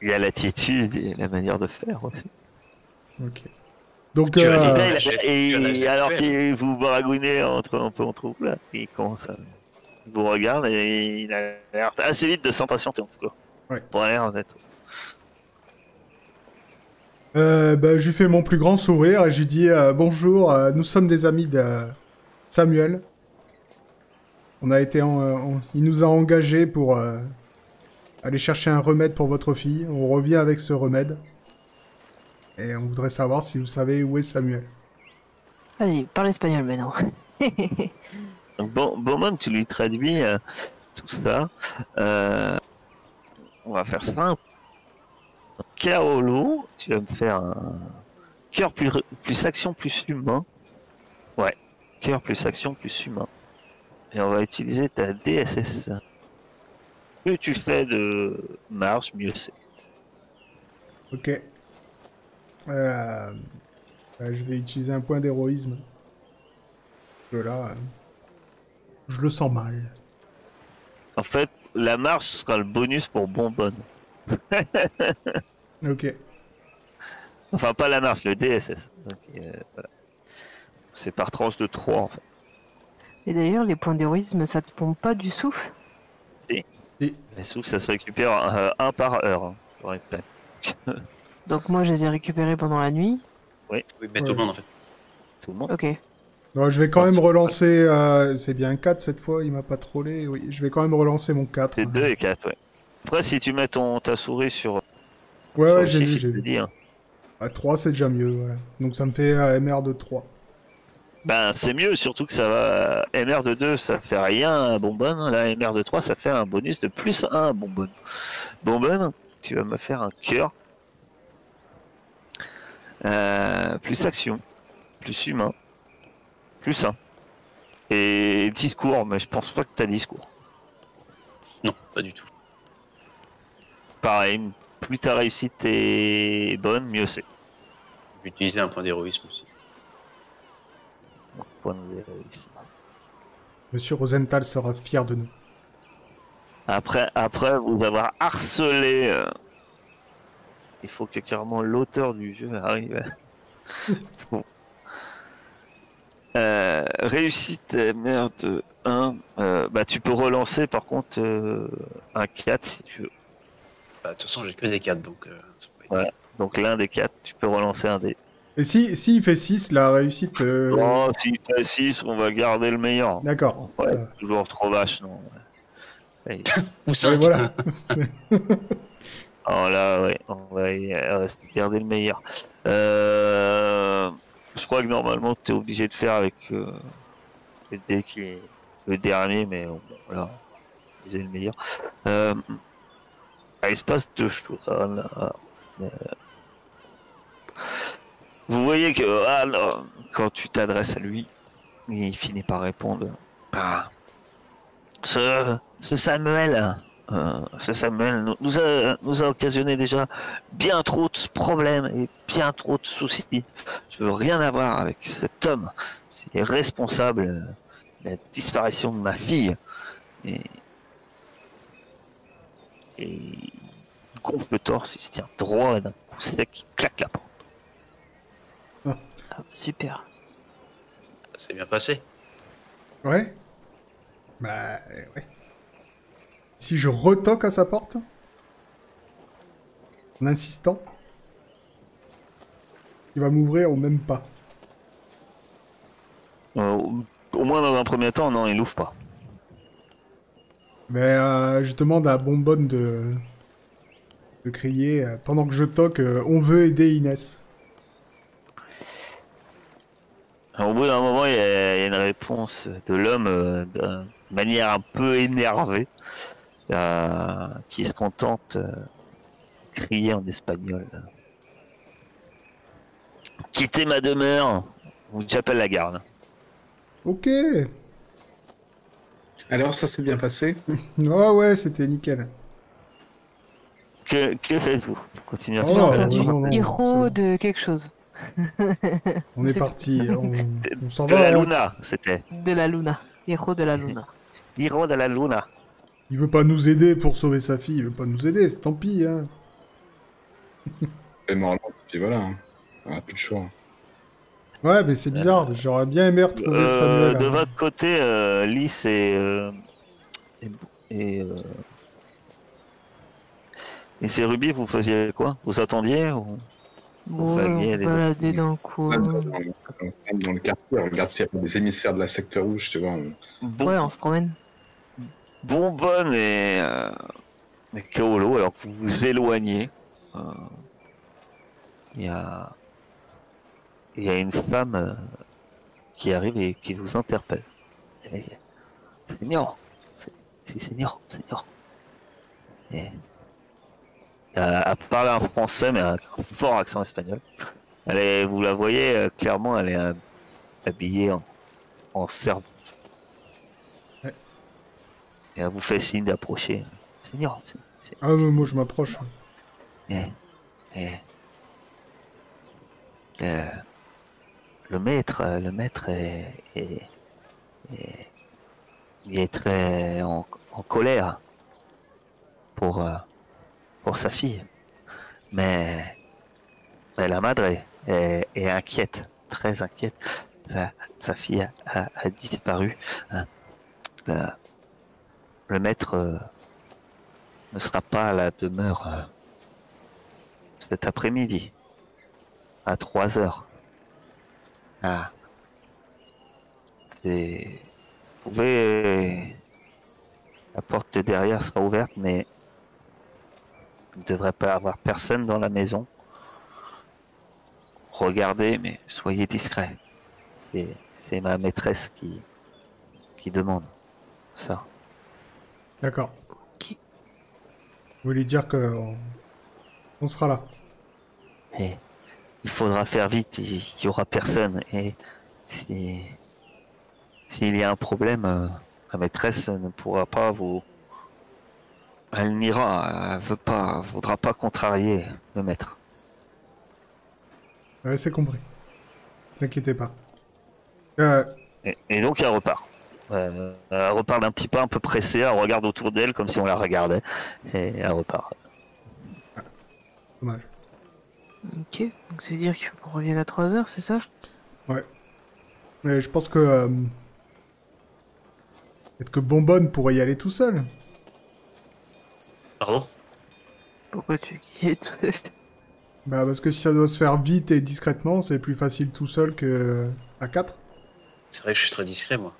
y a l'attitude et la manière de faire aussi. Ok. Donc, Tu as dit Là, la geste- tu as la geste alors gestuelle. qu'il vous baragouinez un peu entre vous là, il commence à vous regarde et il a l'air assez vite de s'impatienter en tout cas. Ouais. Pour l'air honnête. bah, je lui fais mon plus grand sourire et je lui dis bonjour, nous sommes des amis de Samuel. On a été, il nous a engagés pour aller chercher un remède pour votre fille. On revient avec ce remède. Et on voudrait savoir si vous savez où est Samuel. Vas-y, parle espagnol maintenant. Donc Beaumont, tu lui traduis tout ça. On va faire ça. Kaolo, tu vas me faire un cœur plus action plus humain. Ouais, cœur plus action plus humain. Et on va utiliser ta DSS. Plus tu fais de marche, mieux c'est. Ok. Je vais utiliser un point d'héroïsme. Parce que là, je le sens mal. En fait, la marche sera le bonus pour Bonbonne. Ok. Enfin, pas la marche, le DSS. Donc, voilà. C'est par tranche de 3 en fait. Et d'ailleurs, les points d'héroïsme, ça te pompe pas du souffle? Les sous, ça se récupère un par heure. Hein, je répète. Donc moi, je les ai récupérés pendant la nuit. Oui, mais tout le monde en fait. Tout le monde. Ok. Non, je vais quand même relancer... c'est bien 4 cette fois, il m'a pas trollé. Oui, je vais quand même relancer mon 4. C'est 2 et 4, ouais. Après, si tu mets ta souris sur. Ouais, sur ouais, le j'ai chiffre, vu, il j'ai te vu. dit, hein. À 3, c'est déjà mieux, voilà. Donc ça me fait MR de 3. Ben, c'est mieux, surtout que ça va. MR de 2, ça fait rien à Bonbonne. Là, MR de 3, ça fait un bonus de plus 1 à Bonbonne. Bonbonne, tu vas me faire un cœur. Plus action. Plus humain. Plus 1. Et discours, mais je pense pas que t'as discours. Non, pas du tout. Pareil, plus ta réussite est bonne, mieux c'est. Je vais utiliser un point d'héroïsme aussi. Point d'héroïsme. Monsieur Rosenthal sera fier de nous. Après vous avoir harcelé, il faut que carrément l'auteur du jeu arrive. Bon. Réussite, merde, 1. Bah, tu peux relancer par contre un 4 si tu veux. Bah, de toute façon, j'ai que des 4, donc ça peut être Ouais. Donc l'un des 4, tu peux relancer un dé. Et si il fait 6, la réussite... Non, s'il fait 6, on va garder le meilleur. D'accord. Ouais, ça va. toujours trop vache, non. Ouais. Ou Ouais, 5. voilà. C'est- Alors là, ouais, on va garder le meilleur. Je crois que normalement, tu es obligé de faire avec le dé qui est le dernier, mais bon, là, vous avez le meilleur. Il se passe deux choses. Vous voyez que là, quand tu t'adresses à lui, il finit par répondre. Ah, ce Samuel, nous a occasionné déjà bien trop de problèmes et bien trop de soucis. Je veux rien avoir avec cet homme. C'est responsable de la disparition de ma fille. Et, et il gonfle le torse, il se tient droit et d'un coup sec, il claque la porte. Ah, super. C'est bien passé. Ouais. Bah, ouais. Si je retoque à sa porte, en insistant, il va m'ouvrir au même pas. Au moins dans un premier temps, non, il l'ouvre pas. Mais je demande à Bonbonne de crier pendant que je toque on veut aider Inès. Alors, au bout d'un moment, il y a une réponse de l'homme de manière un peu énervée, qui se contente de crier en espagnol. Quittez ma demeure, ou j'appelle la garde. Ok. Alors, ça s'est bien passé? Ah ouais, c'était nickel. Que faites-vous? Continuez à Oh, J'ai faire entendu non, non, héros c'est de quelque chose. On est C'est parti, on s'en de la va. Hein. Luna, c'était. de la Luna. Héros de la Luna. Hiro de la Luna. Il veut pas nous aider pour sauver sa fille, il veut pas nous aider, c'est tant pis. Hein. Elle est morte, puis voilà. Hein. On a plus de choix. Ouais, mais c'est bizarre, j'aurais bien aimé retrouver Samuel. De Hein. votre côté, Lys et, et, euh, et c'est Ruby, vous faisiez quoi? Vous attendiez ou... Bon, Vous on vaguiez se les baladait dans le coin. Dans le quartier, on regarde s'il y a des émissaires de la secte rouge, tu vois. Ouais, on se promène. Bonbonne et Kaolo, alors que vous vous éloignez, euh, il y a une femme qui arrive et qui vous interpelle. Et, Seigneur, Seigneur. Et, elle parle un français, mais un fort accent espagnol. Vous la voyez clairement, elle est habillée en servante. Ouais. Et elle vous fait signe d'approcher. Seigneur, Ah, mais moi je m'approche. Et, euh, le maître il est très en colère pour sa fille. Mais la madre est inquiète, très inquiète. Sa fille a disparu. Hein. Le, le maître ne sera pas à la demeure cet après-midi à 3 heures. Ah, c'est... Vous pouvez... La porte de derrière sera ouverte, mais il ne devrait pas y avoir personne dans la maison. Regardez, mais soyez discret. C'est ma maîtresse qui demande ça. D'accord. Ok. Vous voulez dire que on sera là. Et il faudra faire vite, il n'y aura personne. Et s'il y a un problème, ma maîtresse ne pourra pas vous... Elle n'ira, voudra pas contrarier le maître. Ouais, c'est compris. Ne vous inquiétez pas. Et donc elle repart. Elle repart d'un petit pas un peu pressée, elle regarde autour d'elle comme si on la regardait. Et elle repart. Dommage. Ok. Donc c'est dire qu'il faut qu'on revienne à 3 heures, c'est ça? Ouais. Mais je pense que... peut-être que Bonbonne pourrait y aller tout seul. Pardon? Pourquoi tu es tout seul? Bah parce que si ça doit se faire vite et discrètement, c'est plus facile tout seul que à 4. C'est vrai que je suis très discret, moi.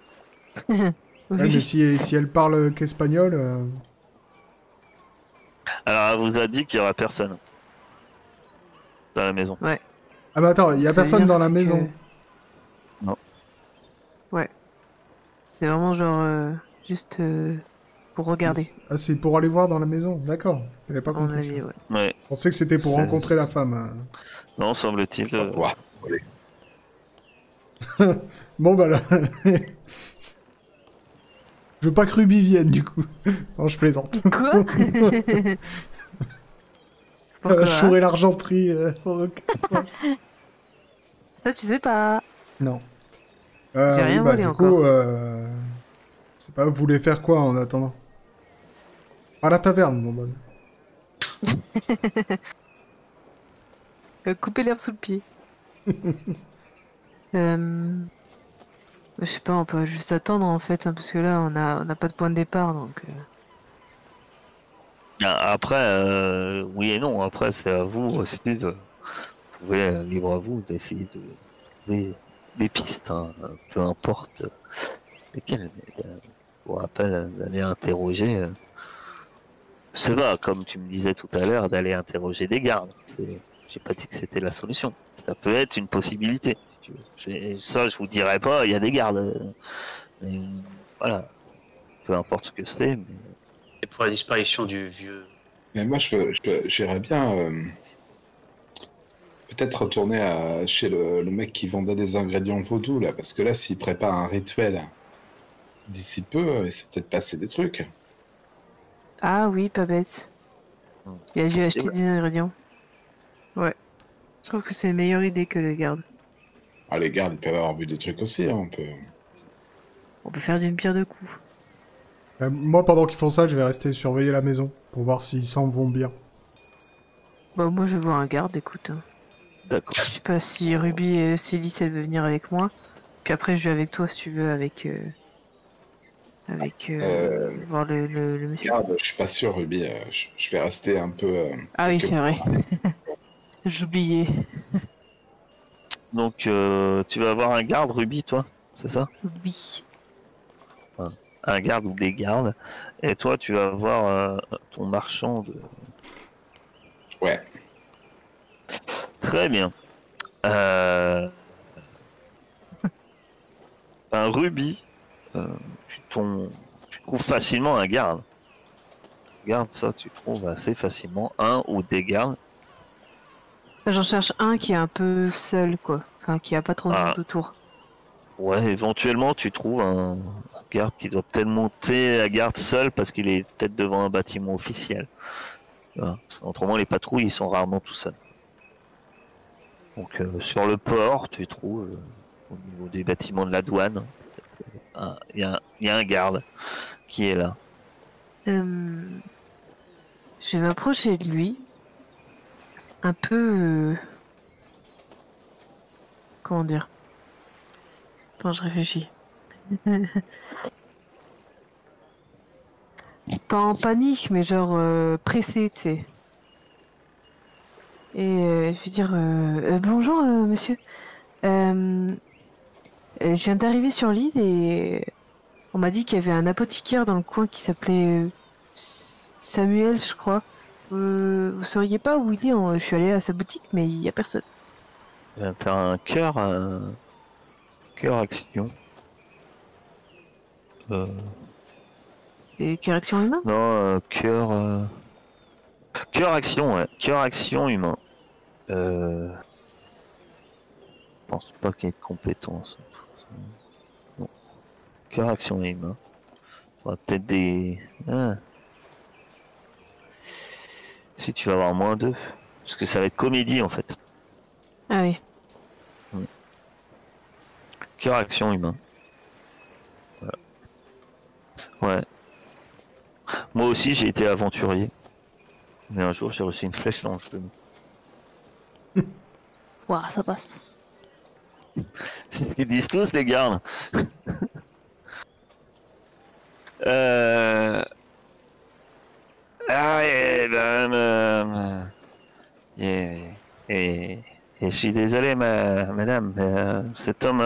Ouais, mais Oui. si elle parle qu'espagnol... Alors, elle vous a dit qu'il y aura personne dans la maison. Ah bah attends, il y a Ça veut personne dire dans la c'est maison. que- Non. Ouais. C'est vraiment genre juste pour regarder, Ah, c'est pour aller voir dans la maison, d'accord. J'avais pas à mon compris ça. avis, ouais. Ouais. Je pensais que c'était pour C'est- rencontrer la femme. Hein. Non, semble-t-il. On va pouvoir voler. Bon bah là... Je veux pas que Ruby vienne du coup. Non, je plaisante. Quoi? Elle Pourquoi? a chouré l'argenterie. Ok. Ça, tu sais pas. Non. J'ai rien oui, bah volé du encore. coup, je sais pas, vous voulez faire quoi en attendant? À la taverne, mon bon. Couper l'herbe sous le pied. Je sais pas, on peut juste attendre en fait, hein, parce que là, on a pas de point de départ, donc... Après, oui et non. Après, c'est à vous aussi de. Vous pouvez, libre à vous, d'essayer de trouver des pistes, hein, peu importe lesquelles. Mais, pour rappel, d'aller interroger. C'est pas, comme tu me disais tout à l'heure, d'aller interroger des gardes. J'ai pas dit que c'était la solution. Ça peut être une possibilité. Si tu veux. Ça, je vous dirais pas, il y a des gardes. Mais, voilà. Peu importe ce que c'est. Mais... Et pour la disparition du vieux. Mais moi, j'irais bien peut-être retourner chez le mec qui vendait des ingrédients vaudous, là, parce que là, s'il prépare un rituel d'ici peu, il s'est peut-être passé des trucs. Ah oui, pas bête. Il a dû acheter des ingrédients. Ouais. Je trouve que c'est une meilleure idée que le garde. Ah, les gardes, ils peuvent avoir vu des trucs aussi, hein, On peut faire d'une pierre deux coups. Moi, pendant qu'ils font ça, je vais rester surveiller la maison pour voir s'ils s'en vont bien. Bah moi je vois un garde, écoute. Hein. D'accord. Je sais pas si Ruby et Célis elle veut venir avec moi. Puis après je vais avec toi si tu veux avec voir le monsieur. Garde, je suis pas sûr, Ruby. Je vais rester un peu. Ah oui quelque c'est vrai. J'oubliais. Donc, tu vas avoir un garde, Ruby, toi, c'est ça? Oui. Un garde ou des gardes. Et toi, tu vas avoir ton marchand de... Ouais. Très bien. Un Ruby, tu trouves facilement un garde. Garde, ça, tu trouves assez facilement un ou des gardes. J'en cherche un qui est un peu seul quoi. Enfin qui a pas trop de monde autour. Ouais, éventuellement, tu trouves un garde qui doit peut-être monter la garde seul parce qu'il est peut-être devant un bâtiment officiel. Voilà. Autrement, les patrouilles, ils sont rarement tout seuls. Donc, sur le port, tu trouves, au niveau des bâtiments de la douane, il y a un garde qui est là. Je vais m'approcher de lui. Un peu... Comment dire? Attends, je réfléchis. Pas en panique, mais genre pressé, tu sais. Et je vais dire bonjour monsieur. Je viens d'arriver sur l'île et on m'a dit qu'il y avait un apothicaire dans le coin qui s'appelait Samuel, je crois. Vous sauriez pas où il est? Je suis allé à sa boutique, mais il y a personne. Il va faire un cœur action. Et correction humain? Non, cœur action, ouais. Cœur action humain. Je pense pas qu'il y ait de compétences. Non. Cœur action humain. On va peut-être des... Ah. Si tu vas avoir moins 2. Parce que ça va être comédie en fait. Ah oui. Cœur action humain. Voilà. Ouais. Moi aussi j'ai été aventurier. Mais un jour j'ai reçu une flèche dans le genou. Ouah, ça passe. C'est ce qu'ils disent tous, les gardes. euh... Ah, et je suis désolé, madame, mais cet homme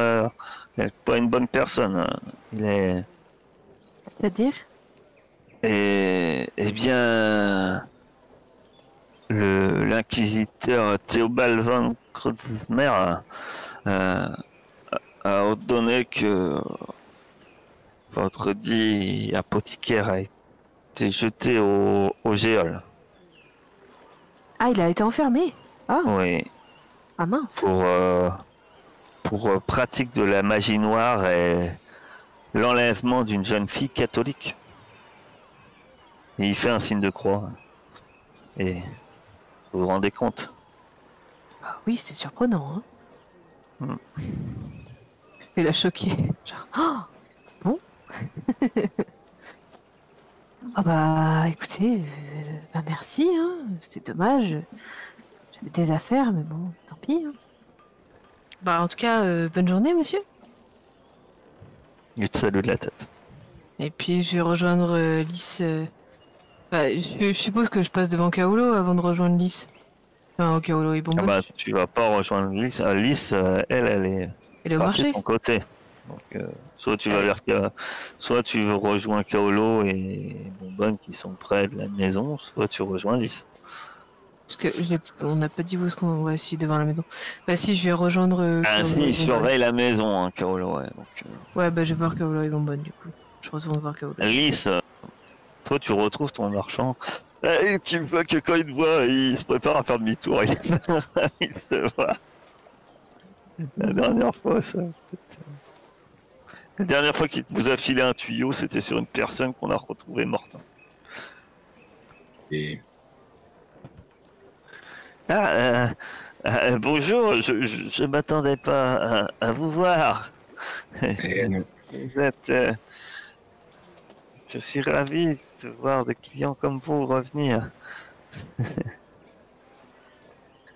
n'est pas une bonne personne. Il est. C'est-à-dire? Eh bien, l'inquisiteur Théobald von Kreutzmer a ordonné que votre dit apothicaire a été jeté au géol. Ah, il a été enfermé. Ah, Oui, ah mince. pour pratique de la magie noire et l'enlèvement d'une jeune fille catholique. Et il fait un signe de croix. Et vous vous rendez compte? Ah oui, c'est surprenant. Hein. Mm. Je vais la choquer. Genre, ah, bon. Ah bah, écoutez, bah merci. Hein. C'est dommage. J'avais des affaires, mais bon, tant pis. Hein. Bah, en tout cas, bonne journée, monsieur. Il te salue de la tête. Et puis, je vais rejoindre Lys. Bah, je suppose que je passe devant Kaolo avant de rejoindre Lys. Enfin, Kaolo et Ah Bonbon. bah, tu vas pas rejoindre Lys. Lys, elle est Elle est au partie de marché. ton côté. Donc, soit tu vas soit tu rejoins Kaolo et Bonbonne qui sont près de la maison, soit tu rejoins Lys. Parce que on n'a pas dit où est-ce qu'on va si devant la maison. Bah si, je vais rejoindre Ah Kaolo si, et il Bonbonne. surveille la maison, hein, Kaolo, ouais. Donc, Ouais, bah je vais voir Kaolo et Bonbonne du coup. Je retourne voir Kaolo. Lys, toi tu retrouves ton marchand. Et tu vois que quand il te voit, il se prépare à faire demi-tour. Il se voit. La dernière fois, ça. La dernière fois qu'il vous a filé un tuyau, c'était sur une personne qu'on a retrouvée morte. Et Ah, bonjour, je m'attendais pas à vous voir. non. Vous êtes. Je suis ravi de voir des clients comme vous revenir.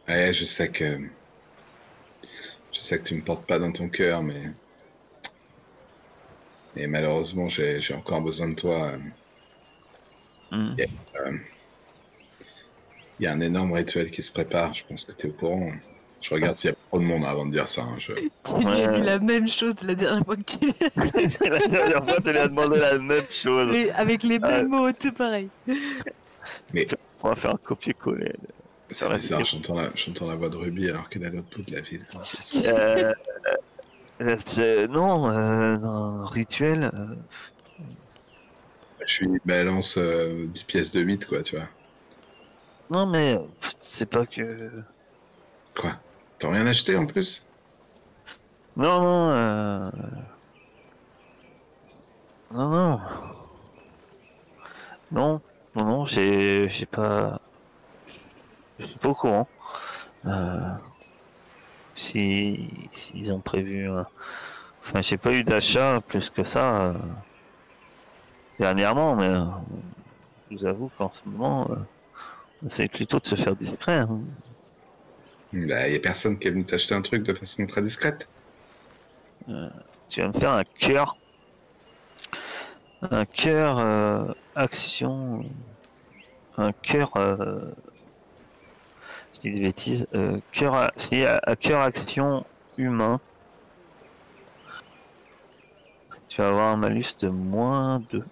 Ouais, je sais que tu me portes pas dans ton cœur, mais malheureusement, j'ai encore besoin de toi. Hmm. Il y a un énorme rituel qui se prépare. Je pense que tu es au courant. Je regarde s'il y a trop de monde avant de dire ça. Hein. Tu lui as dit la même chose la dernière fois que tu C'est la dernière fois, tu lui as demandé la même chose. avec les mêmes mots, tout pareil. Mais On va faire un copier-coller. c'est bizarre, j'entends la voix de Ruby alors qu'elle est à l'autre bout de la ville. Non, un rituel. Je suis balance 10 pièces de 8, quoi, tu vois. Non, mais c'est pas que. Quoi? T'as rien acheté en plus? Non, non. Non, j'ai pas. Je suis pas au courant. S'ils ont prévu. Enfin, j'ai pas eu d'achat plus que ça dernièrement, mais je vous avoue qu'en ce moment, c'est plutôt de se faire discret. Hein. Bah, y a personne qui est venu t'acheter un truc de façon très discrète. Tu vas me faire un cœur. Un cœur action. Un cœur. Je dis des bêtises. Cœur cœur action humain. Tu vas avoir un malus de -2.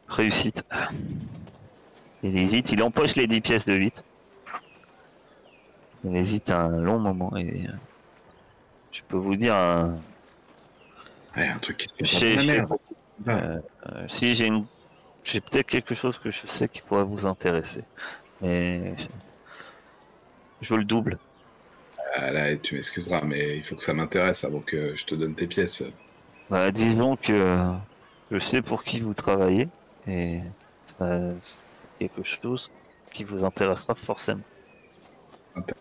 Réussite. Il hésite, il empoche les 10 pièces de 8. Il hésite un long moment et je peux vous dire Ouais, un truc qui te Chez- la chez- merde. si j'ai peut-être quelque chose que je sais qui pourrait vous intéresser. Mais je veux le double. Ah, là, tu m'excuseras, mais il faut que ça m'intéresse avant que je te donne tes pièces. Bah, disons que je sais pour qui vous travaillez et c'est quelque chose qui vous intéressera forcément.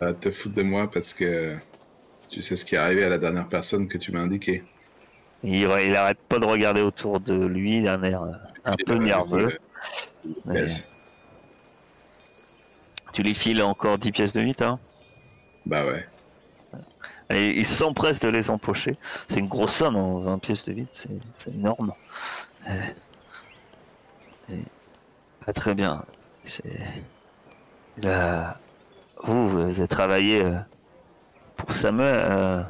T'as à te foutre de moi parce que tu sais ce qui est arrivé à la dernière personne que tu m'as indiqué. Il arrête pas de regarder autour de lui d'un air un peu nerveux. Mais tu lui files encore 10 pièces de 8, hein? Bah ouais. Et il s'empresse de les empocher. C'est une grosse somme, en 20 pièces de vide, c'est énorme. Et pas très bien. Là, vous avez travaillé pour Samuel,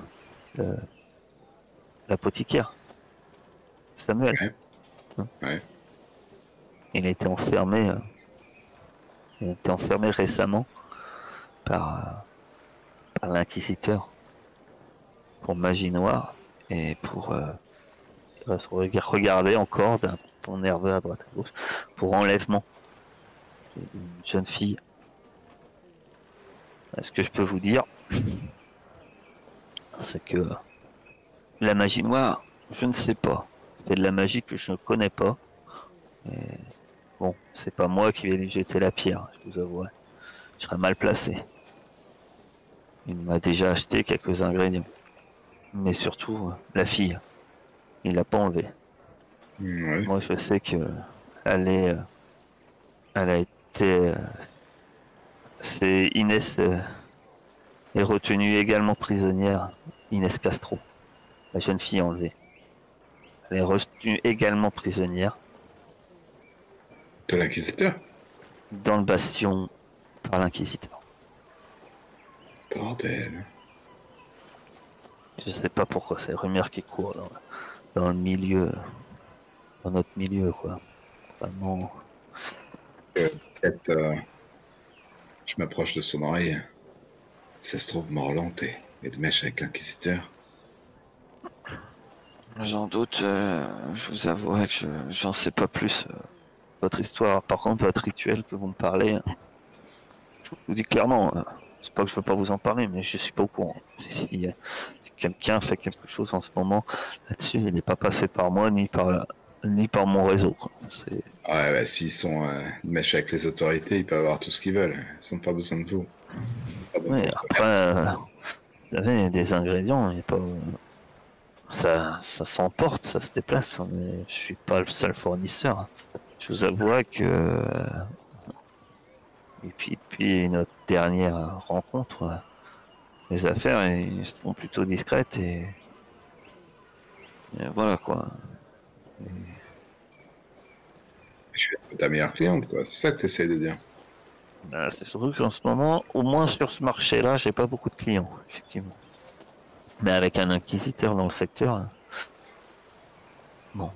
l'apothicaire. Samuel. Ouais. Ouais. Il a été enfermé. Il a été enfermé récemment par l'inquisiteur pour magie noire et pour il va se regarder encore d'un ton nerveux à droite à gauche pour enlèvement d'une jeune fille. Ce que je peux vous dire, c'est que la magie noire, je ne sais pas. C'est de la magie que je ne connais pas. Et bon, c'est pas moi qui vais lui jeter la pierre, je vous avoue. Je serais mal placé. Il m'a déjà acheté quelques ingrédients. Mais surtout, la fille. Il l'a pas enlevée. Ouais. Moi, je sais que elle a été... c'est Inès est retenue également prisonnière. Inès Castro, la jeune fille enlevée. Elle est retenue également prisonnière De l'inquisiteur. dans le bastion par l'inquisiteur. Bordel. Je sais pas pourquoi, c'est rumeur qui court dans le milieu, dans notre milieu, quoi. Vraiment. Peut-être, je m'approche de son oreille. Ça se trouve, Morland est de mèche avec l'inquisiteur. J'en doute, je vous avouerai que j'en sais pas plus. Votre histoire, par contre, votre rituel que vous me parlez, je vous dis clairement, c'est pas que je veux pas vous en parler, mais je suis pas au courant. Si quelqu'un fait quelque chose en ce moment là-dessus, il n'est pas passé par moi ni par mon réseau, quoi. Ouais, bah, s'ils sont de mèche avec les autorités, ils peuvent avoir tout ce qu'ils veulent. Ils n'ont pas besoin de vous. Pas besoin Oui, de après, vous savez, il y a des ingrédients, il y a pas... ça s'emporte, ça se déplace, mais je suis pas le seul fournisseur. Je vous avoue que et puis notre dernière rencontre, les affaires elles se font plutôt discrètes et voilà quoi. Je suis ta meilleure cliente, quoi. C'est ça que tu essaies de dire. C'est surtout qu'en ce moment, au moins sur ce marché-là, j'ai pas beaucoup de clients, effectivement. Mais avec un inquisiteur dans le secteur, bon.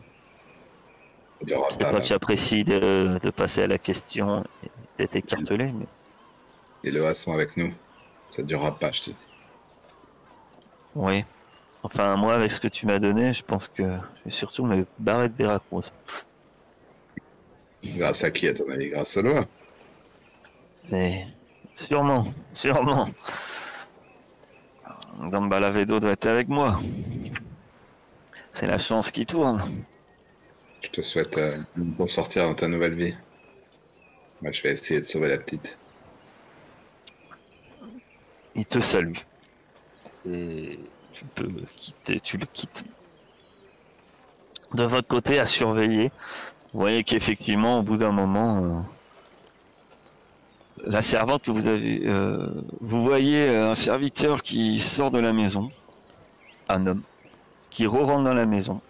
Ça durera Je sais pas que j'apprécie de passer à la question et d'être écartelé, mais Les Loas sont avec nous. Ça durera pas, je te dis. oui. Enfin, moi, avec ce que tu m'as donné, je pense que je vais surtout me barrer de Veracruz. Grâce à qui, à ton avis? Grâce aux Loas? C'est sûrement. Don Balavedo doit être avec moi. C'est la chance qui tourne. Je te souhaite une bonne sortie dans ta nouvelle vie. Moi, je vais essayer de sauver la petite. Il te salue. Et tu peux quitter, tu le quittes. De votre côté, à surveiller, vous voyez qu'effectivement, au bout d'un moment, la servante que vous avez, vous voyez un serviteur qui sort de la maison, un homme, qui re-rentre dans la maison.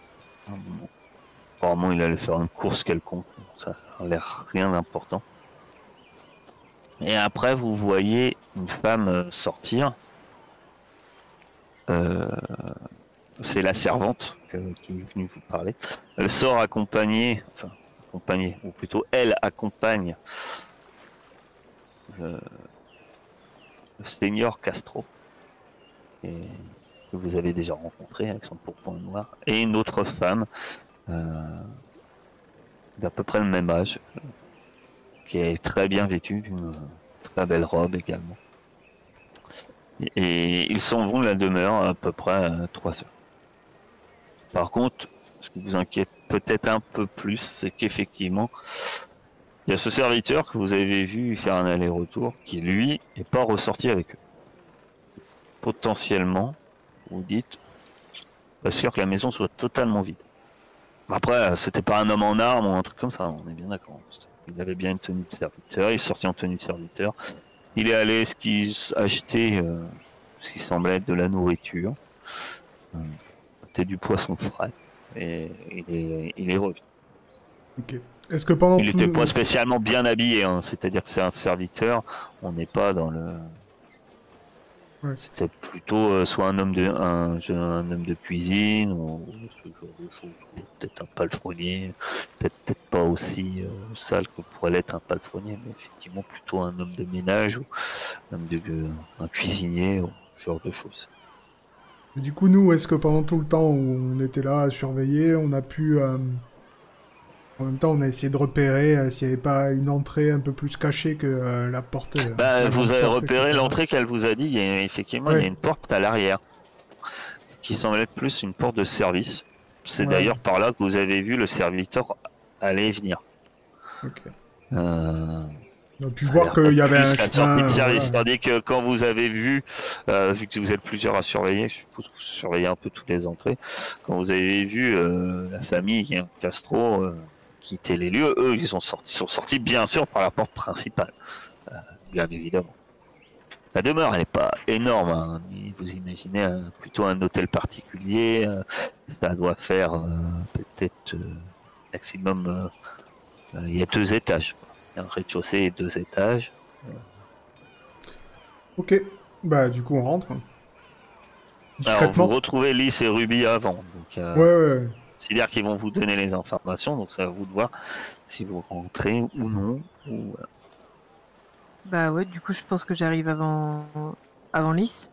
Apparemment, il allait faire une course quelconque, ça a l'air rien d'important. Et après, vous voyez une femme sortir. C'est la servante qui est venue vous parler. Elle sort accompagnée, ou plutôt elle accompagne le seigneur Castro, que vous avez déjà rencontré avec son pourpoint noir, et une autre femme d'à peu près le même âge, qui est très bien vêtue, d'une très belle robe également. Et ils s'en vont de la demeure à peu près 3 heures. Par contre, ce qui vous inquiète peut-être un peu plus, c'est qu'effectivement, il y a ce serviteur que vous avez vu faire un aller-retour qui, lui, n'est pas ressorti avec eux. Potentiellement, vous dites, pas sûr que la maison soit totalement vide. Après, c'était pas un homme en armes ou un truc comme ça, on est bien d'accord. Il avait bien une tenue de serviteur, il est sorti en tenue de serviteur. Il est allé acheter ce qui semble être de la nourriture, peut-être du poisson frais, et il est revenu. Ok. Est-ce que pendant Il tout... n'était pas spécialement bien habillé, hein. C'est-à-dire que c'est un serviteur, on n'est pas dans le... Ouais. C'était plutôt soit un homme de cuisine, ou ce genre de choses, ou peut-être un palefrenier, peut-être pas aussi sale que pourrait l'être un palefrenier, mais effectivement plutôt un homme de ménage, ou un cuisinier, ou ce genre de choses. Du coup, nous, est-ce que pendant tout le temps où on était là à surveiller, on a pu... En même temps, on a essayé de repérer s'il n'y avait pas une entrée un peu plus cachée que la porte... la Vous grande avez porte, repéré etc. l'entrée qu'elle vous a dit, effectivement il y a Ouais. une porte à l'arrière, qui semble être plus une porte de service. C'est Ouais. d'ailleurs par là que vous avez vu le serviteur aller et venir. Ok. Euh, On a pu Ça a voir l'air qu'il y avait plus un qu'une chemin... sortie de service. voilà. Tandis que quand vous avez vu que vous êtes plusieurs à surveiller, je suppose que vous surveillez un peu toutes les entrées, quand vous avez vu la famille Castro quitter les lieux, eux ils sont sortis bien sûr par la porte principale, bien évidemment. La demeure elle n'est pas énorme, hein. Vous imaginez plutôt un hôtel particulier, ça doit faire peut-être maximum, il y a 2 étages, quoi. Il y a un rez-de-chaussée et 2 étages. Ok. Bah, du coup, on rentre. Alors, Discrètement. vous retrouvez Lys et Ruby avant. Donc, Ouais, ouais. c'est-à-dire qu'ils vont vous donner les informations. Donc, c'est à vous de voir si vous rentrez ou non. Ou... Bah ouais, du coup, je pense que j'arrive avant Lys.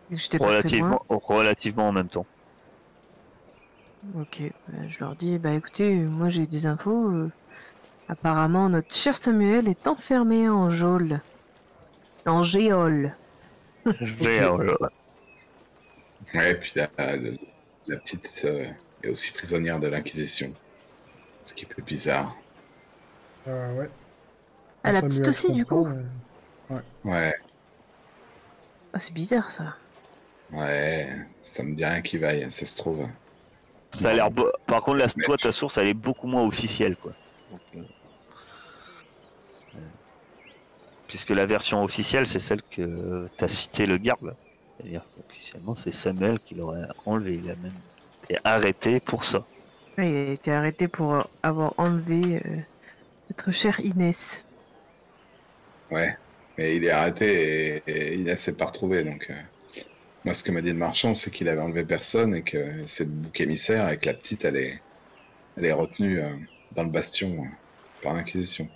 Vu que j'étais pas très loin. relativement en même temps. Ok, je leur dis, bah écoutez, moi j'ai des infos. Apparemment, notre cher Samuel est enfermé en geôle. En géole. Ouais, puis la petite est aussi prisonnière de l'Inquisition. Ce qui est plus bizarre. Ouais. Ah, la Samuel, petite je aussi, du coup. comprends, Ouais, Ah, c'est bizarre ça. ouais, ça me dit rien qui vaille, ça se trouve. Ça a l'air. Par contre, là, toi, ta source, elle est beaucoup moins officielle, quoi. Donc, puisque la version officielle, c'est celle que t'as cité le garde. C'est-à-dire qu'officiellement, c'est Samuel qui l'aurait enlevé. Il a même été arrêté pour ça. Il a été arrêté pour avoir enlevé notre chère Inès. Ouais, mais il est arrêté et Inès s'est pas retrouvé. Donc, moi, ce que m'a dit le marchand, c'est qu'il avait enlevé personne et que c'est le bouc émissaire et que la petite, elle est retenue dans le bastion par l'Inquisition.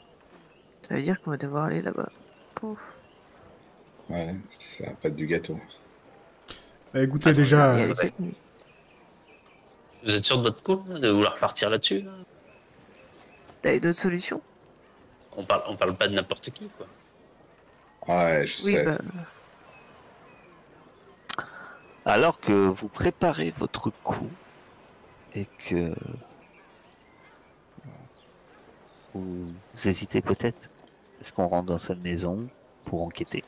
Ça veut dire qu'on va devoir aller là-bas. Ouf. Ouais, ça va pas être du gâteau. Bah, écoutez, Attends, déjà... Y aller cette nuit. Vous êtes sûr de votre coup, là, de vouloir partir là-dessus là T'avais d'autres solutions? on parle pas de n'importe qui, quoi. Ouais, je Oui, sais. bah. Alors que vous préparez votre coup et que vous hésitez peut-être, est-ce qu'on rentre dans cette maison pour enquêter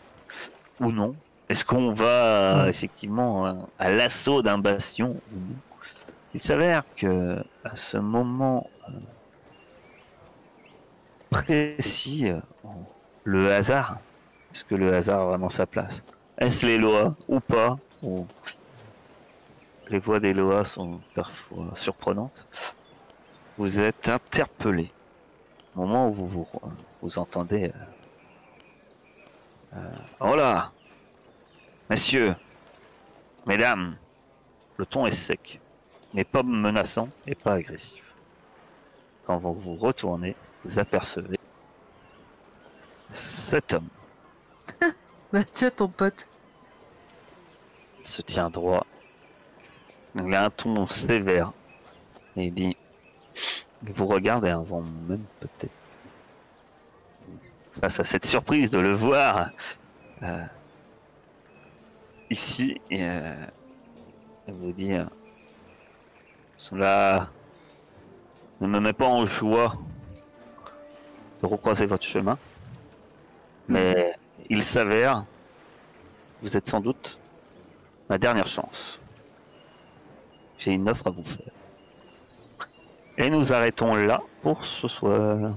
ou non? Est-ce qu'on va effectivement à l'assaut d'un bastion ou non? Il s'avère que à ce moment précis, le hasard, est-ce que le hasard a vraiment sa place? Est-ce les lois ou pas? Ou les voix des lois sont parfois surprenantes. Vous êtes interpellé au moment où vous entendez oh là, messieurs, mesdames, le ton est sec, mais pas menaçant et pas agressif. Quand vous vous retournez, vous apercevez cet homme Bah, tiens, ton pote. se tient droit. Il a un ton sévère et il dit, il vous regarde et avant même peut-être face à cette surprise de le voir ici, il vous dit, cela ne me met pas en joie de recroiser votre chemin, mais il s'avère, vous êtes sans doute ma dernière chance. J'ai une offre à vous faire. Et nous arrêtons là pour ce soir.